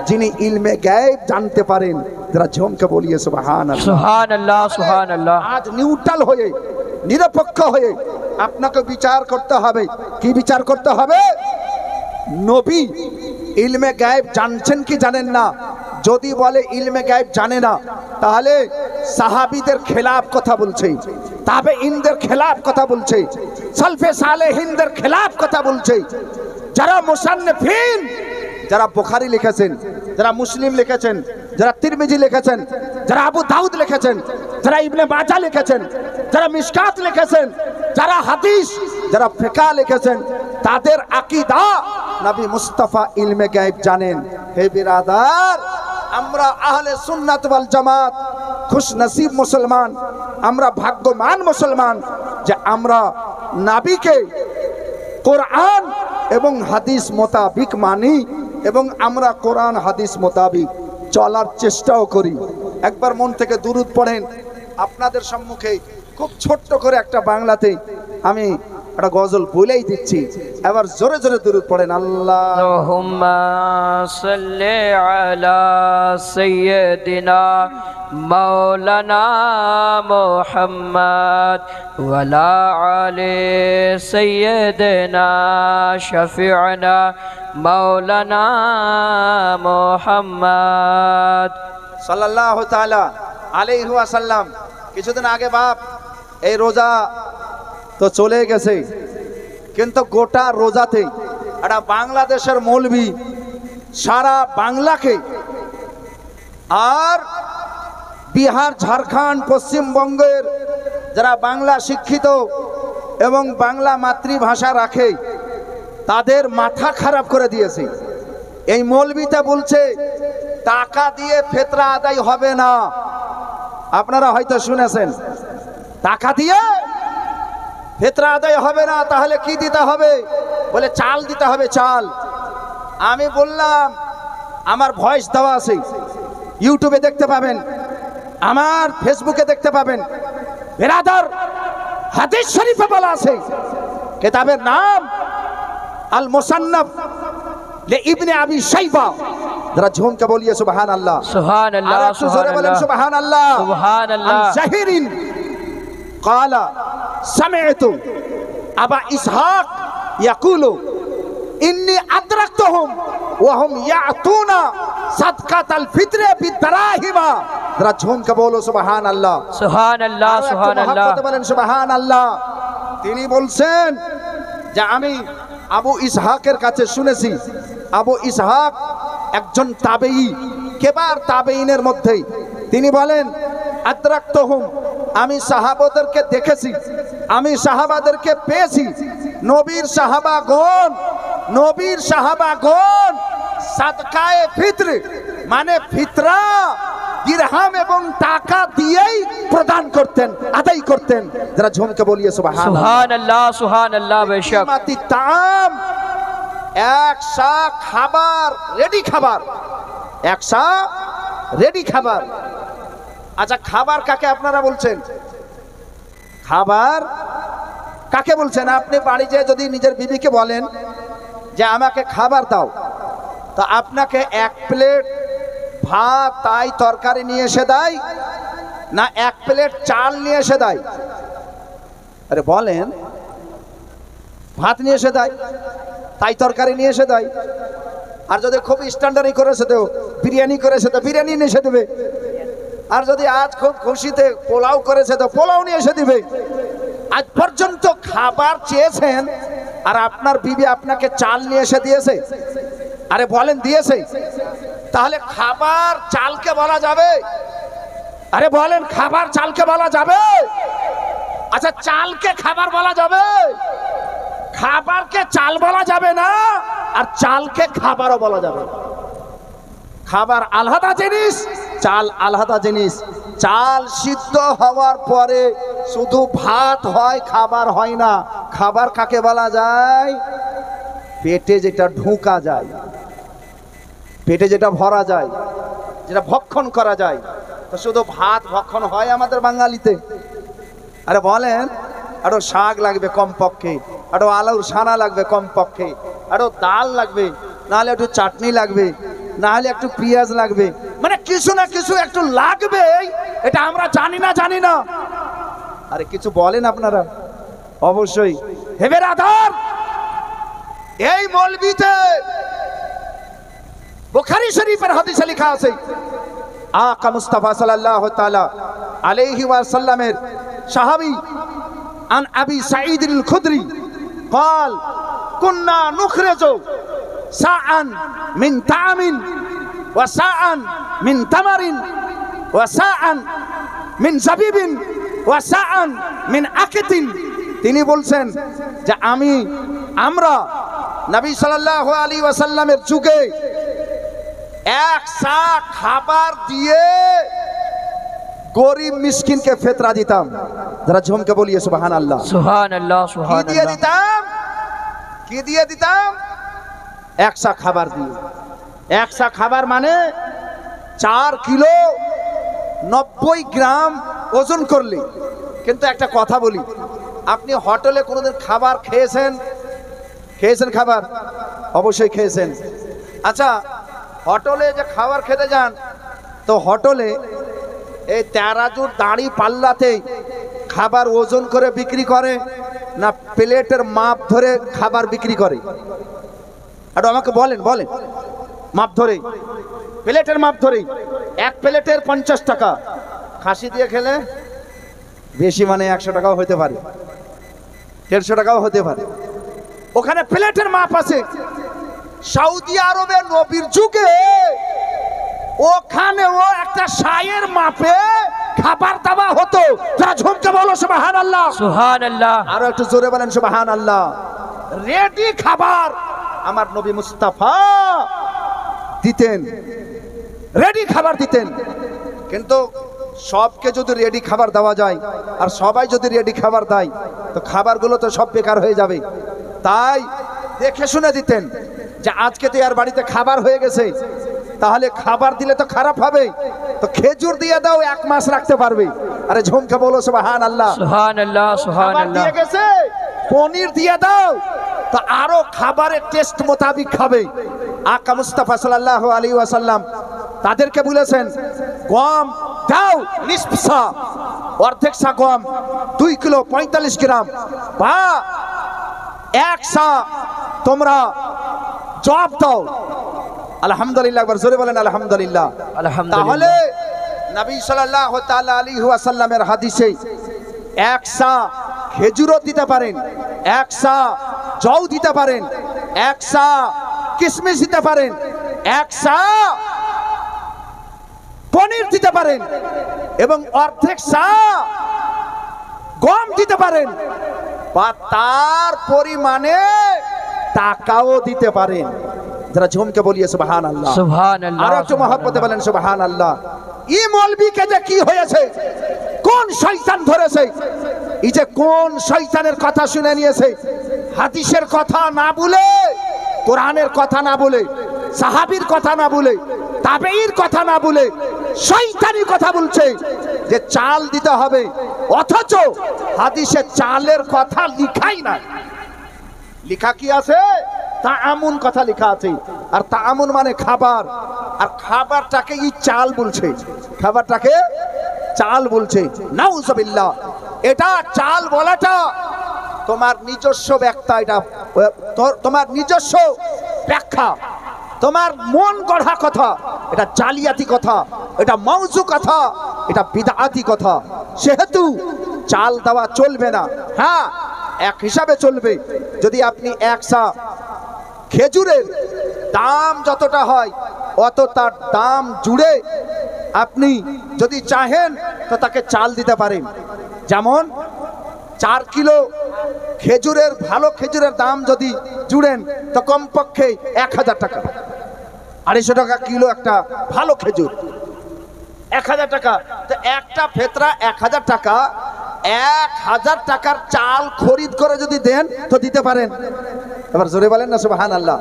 যিনি ইলমে গায়ব জানতে পারেন। যারা ঝুমকে বলিয়ে সুবহানাল্লাহ সুবহানাল্লাহ সুবহানাল্লাহ। আজ নিউট্রাল হয়ে নিরপেক্ষ হয়ে আপনাকে বিচার করতে হবে। কি বিচার করতে হবে? নবী ইলমে গায়ব জানছেন কি জানেন না? যদি বলে ইলমে গায়ব জানে না তাহলে সাহাবীদের খেলাফ কথা বলছে, তাবেঈনদের খেলাফ কথা বলছে, সালফে সালেহিনদের খেলাফ কথা বলছে। যারা মুসান্নিফিন, যারা বুখারী লিখেছেন, যারা মুসলিম লিখেছেন, যারা তিরমিজি লিখেছেন, যারা আবু দাউদ লিখেছেন, যারা ইবনে মাজাহ লিখেছেন, যারা মিশকাত লিখেছেন, যারা হাদিস, যারা ফিকহ লিখেছেন, তাদের আকীদা নবী মুস্তাফা ইলমে গায়ব জানেন। হে বিরাদার, আমরা আহলে সুন্নাত ওয়াল জামাত খুশ নসিব মুসলমান, আমরা ভাগ্যবান মুসলমান যে আমরা নবীকে কোরআন এবং হাদিস মোতাবিক মানি এবং আমরা কোরআন হাদিস মোতাবিক চলার চেষ্টাও করি। একবার মন থেকে দুরূদ পড়েন। আপনাদের সম্মুখে খুব ছোট্ট করে একটা বাংলাতে আমি একটা গজল বলেই দিচ্ছি, এবার জোরে জোরে দুরূদ পড়েন। আল্লাহ اللهم صل على سيدنا مولانا محمد وعلى آل سيدنا شفيعنا مولانا محمد সাল্লাল্লাহু তাআলা আলাইহি ওয়াসাল্লাম। কিছুদিন আগে বাপ এই রোজা তো চলে গেছে, কিন্তু গোটা রোজাতে একটা বাংলাদেশের মৌলবি সারা বাংলাকে আর বিহার, ঝাড়খণ্ড, পশ্চিমবঙ্গের যারা বাংলা শিক্ষিত এবং বাংলা মাতৃভাষা রাখে তাদের মাথা খারাপ করে দিয়েছে। এই মৌলবিটা বলছে টাকা দিয়ে ফিতরা আদায় হবে না। আপনারা হয়তো শুনেছেন, টাকা দিয়ে ফিতরা আদায় হবে না, তাহলে কি দিতে হবে? বলে চাল দিতে হবে, চাল। আমি বললাম আমার ভয়েস দেওয়া আছে, ইউটিউবে দেখতে পাবেন, আমার ফেসবুকে দেখতে পাবেন। বেরাদার হাদিস শরীফে বলা আছে, কিতাবের নাম আল মুসান্নাফ লে ইবনে আবি শাইবা। যারা ঝুমকে বলিয়ে সুবহানাল্লাহ, সুবহানাল্লাহ, আর একটু জোরে বলেন সুবহানাল্লাহ, সুবহানাল্লাহ। জাহিরিন ক্বালা সামি'তু আবা ইসহাক ইয়াকুলু ইন্নী আদরাকতুহুম ওয়া হুম ইয়াতুনা সাদকাতাল ফিতরে বিদরাহিমা। যারা ঝুমকে বলো সুবহানাল্লাহ, সুবহানাল্লাহ, সুবহানাল্লাহ। মহব্বতে বলেন সুবহানাল্লাহ। তিনি বলছেন যে আমি আবু ইসহাকের কাছে শুনেছি, আবু ইসহাক একজন তাবেঈ, কেবার তাবেঈনের মধ্যে। তিনি বলেন আদরাকতুহুম, আমি সাহাবাদেরকে দেখেছি, আমি সাহাবাদেরকে পেয়েছি। নবীর সাহাবাগণ সাদকায়ে ফিতর মানে ফিতরা দিরহাম এবং টাকা দিয়েই প্রদান করতেন, আদায় করতেন। যারা ঝুমকে বলিয়ে সুবহানাল্লাহ, সুবহানাল্লাহ, সুবহানাল্লাহ। বেশক মাতি তাম, একশা খাবার, রেডি খাবার, একশা রেডি খাবার। আচ্ছা, খাবার কাকে আপনারা বলছেন? খাবার কাকে বলছেন? আপনি বাড়ি যেয়ে যদি নিজের বিবিকে বলেন যে আমাকে খাবার দাও, তো আপনাকে এক প্লেট ভাত তাই তরকারি নিয়ে এসে দেয়, না এক প্লেট চাল নিয়ে এসে দেয়? আরে বলেন, ভাত নিয়ে এসে দেয়, তাই তরকারি নিয়ে এসে দেয়। আর যদি খুব স্ট্যান্ডার্ডই করেছে তো বিরিয়ানি করেছে তো বিরিয়ানি নিয়ে এসে দেবে। আর যদি আজ খুব খুশিতে পোলাও করেছে তো পোলাও নিয়ে এসে দিবে। আজ পর্যন্ত খাবার চেয়েছেন আর আপনার বিবি আপনাকে চাল নিয়ে এসে দিয়েছে? আরে বলেন, দিয়েছে? তাহলে খাবার চালকে বলা যাবে? আরে বলেন, খাবার চালকে বলা যাবে? আচ্ছা, চালকে খাবার বলা যাবে? খাবারকে চাল বলা যাবে না, আর চালকে খাবারও বলা যাবে না। খাবার আলাদা জিনিস, চাল আলাদা জিনিস। চাল সিদ্ধ হওয়ার পরে শুধু ভাত হয়, খাবার হয় না। খাবার কাকে বলা যায়? পেটে যেটা ঢোকা যায়, পেটে যেটা ভরা যায়, যেটা ভক্ষণ করা যায়। তো শুধু ভাত ভক্ষণ হয় আমাদের বাঙালিতে? আরে বলেন, আরো শাক লাগবে কমপক্ষে, আরো আলুর সানা লাগবে কমপক্ষে, আরো ডাল লাগবে, নাহলে একটু চাটনি লাগবে, নাহলে একটু পেঁয়াজ লাগবে, মানে কিছু না কিছু একটু লাগবে। এটা আমরা জানি না? আরে কিছু বলেন আপনারা? অবশ্যই। হেবের আধার এই মৌলবীতে বুখারী শরীফের হাদিসে লেখা আছে, আকা মুস্তাফা সাল্লাল্লাহু তাআলা আলাইহি ওয়াসাল্লামের সাহাবী আন আবি সাঈদ আল খুদরি قال كنا نخرج ساعا من طعام وساعا من تمر وساعا من زبيب وساعا من আকিত। তিনি বলছেন যে আমরা নবী সাল্লাল্লাহু আলাইহি ওয়াসাল্লামের যুগে এক সা খাবার দিয়ে গরিব মিসকিনকে ফিতরা দিতাম। যারা ঝুমকে বলিয়ে সুবহানাল্লাহ, সুবহানাল্লাহ, কি দিয়ে সুবহানাল্লাহ। দিতাম? কি দিয়ে দিতাম? একশা খাবার দিয়ে। একশা খাবার মানে 4 কিলো 90 গ্রাম ওজন করলে। কিন্তু একটা কথা বলি, আপনি হোটেলে কোনোদিন খাবার খেয়েছেন? খেয়েছেন খাবার? অবশ্যই খেয়েছেন। আচ্ছা, হোটেলে যে খাবার খেতে যান, তো হোটেলে এই তেরাজুর দাঁড়ি পাল্লাতে খাবার ওজন করে বিক্রি করে না প্লেটের মাপ ধরে খাবার বিক্রি করে? আর আমাকে বলেন বলেন। মাপ ধরে, প্লেটের মাপ ধরে। এক প্লেটের 50 টাকা, খাসি দিয়ে খেলে বেশি মানে 100 টাকাও হতে পারে, 150 টাকাও হতে পারে। ওখানে প্লেটের মাপ আছে। সৌদি আরবে নবীর যুগে ওখানেও একটা সায়ের মাপে খাবার দেওয়া হতো। যারা ঝুমকে বলো সুবহানাল্লাহ। সুবহানাল্লাহ। আরো একটু জোরে বলেন সুবহানাল্লাহ। রেডি খাবার আমার নবী মুস্তাফা দিতেন, রেডি খাবার দিতেন। কিন্তু সবকে যদি রেডি খাবার দেওয়া যায় আর সবাই যদি রেডি খাবার দেয়, তো খাবারগুলো তো সব বেকার হয়ে যাবে। তাই দেখে শুনে দিতেন যে আজকে তো আর বাড়িতে খাবার হয়ে গেছে, তাহলে খাবার দিলে তো খারাপ হবে, তো খেজুর দিয়ে দাও, 1 মাস রাখতে পারবে। আরে ঝুমকে বলো সুবহানাল্লাহ। সুবহানাল্লাহ। খাবার সুবহানাল্লাহ। দিয়ে গেছে, পনির দিয়ে দাও, তো আরো খাবারের টেস্ট মোতাবিক খাবে। আকা মুস্তাফা সাল্লাল্লাহু আলাইহি ওয়াসাল্লাম তাদেরকে বলেছেন, গম দাও নিসফ সা, অর্ধেক সা গম, 2 কিলো 45 গ্রাম, বা 1 সা তোমরা জব দাও। আলহামদুলিল্লাহ, একবার জোরে বলেন আলহামদুলিল্লাহ। আলহামদুলিল্লাহ। তাহলে নবী সাল্লাল্লাহু তাআলা আলাইহি ওয়াসাল্লামের হাদিসে 1 সা খেজুরও দিতে পারেন, 1 সা জও দিতে পারেন, 1 সা কিশমিশ দিতে পারেন, 1 সা পনির দিতে পারেন, এবং অর্ধেক সা গম দিতে পারেন, বা তার পরিমাণে টাকাও দিতে পারেন। যারা ঝুমকে বলিয়ে সুবহানাল্লাহ। সুবহানাল্লাহ। আর একটু মহব্বতে বলেন সুবহানাল্লাহ। এই মৌলবীকে যে কি হয়েছে, কোন শয়তান ধরেছে, এই যে কোন শয়তানের কথা শুনে নিয়েছে, হাদিসের কথা না বলে, কোরআনের কথা না বলে, সাহাবীর কথা না বলে, তাবেঈর কথা না বলে শয়তানি কথা বলছে যে চাল দিতে হবে, অথচ হাদিসে চালের কথা লিখাই নাই। লিখা কি আছে? তাআমুন কথা লেখা আছে। আর তাআমুন মানে খাবার, আর খাবারটাকে এই চাল বলছে, খাবারটাকে চাল বলছে। নাউজুবিল্লাহ। এটা চাল বলাটা তোমার নিজস্ব ব্যাখ্যা, এটা তোমার নিজস্ব ব্যাখ্যা, তোমার মন গড়া কথা, এটা জালিয়াতি কথা, এটা মওযু কথা, এটা বিদআতি কথা। সেহেতু চাল দেওয়া চলবে না। হ্যাঁ, এক হিসাবে চলবে। যদি আপনি 1 সা খেজুরের দাম যতটা হয় অত তার দাম জুড়ে আপনি যদি চাহেন তো তাকে চাল দিতে পারেন। যেমন 4 কিলো খেজুরের, ভালো খেজুরের দাম যদি জুড়েন তো কমপক্ষে 1000 টাকা, 250 টাকা কিলো একটা ভালো খেজুর, 1000 টাকা। তো একটা ফেতরা 1000 টাকা, 1000 টাকার চাল খরিদ করে যদি দেন তো দিতে পারেন। এবার জোরে বলেন না সুবহানাল্লাহ।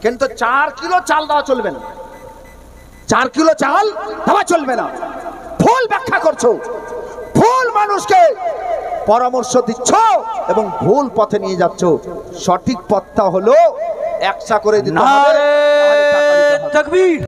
কিন্তু 4 কিলো চাল দেওয়া চলবে না, 4 কিলো চাল দেওয়া চলবে না। ভুল ব্যাখ্যা করছো, ভুল মানুষকে পরামর্শ দিচ্ছ এবং ভুল পথে নিয়ে যাচ্ছ। সঠিক পথটা হলো 1 সা করে দিতে হবে। নারে তাকবীর।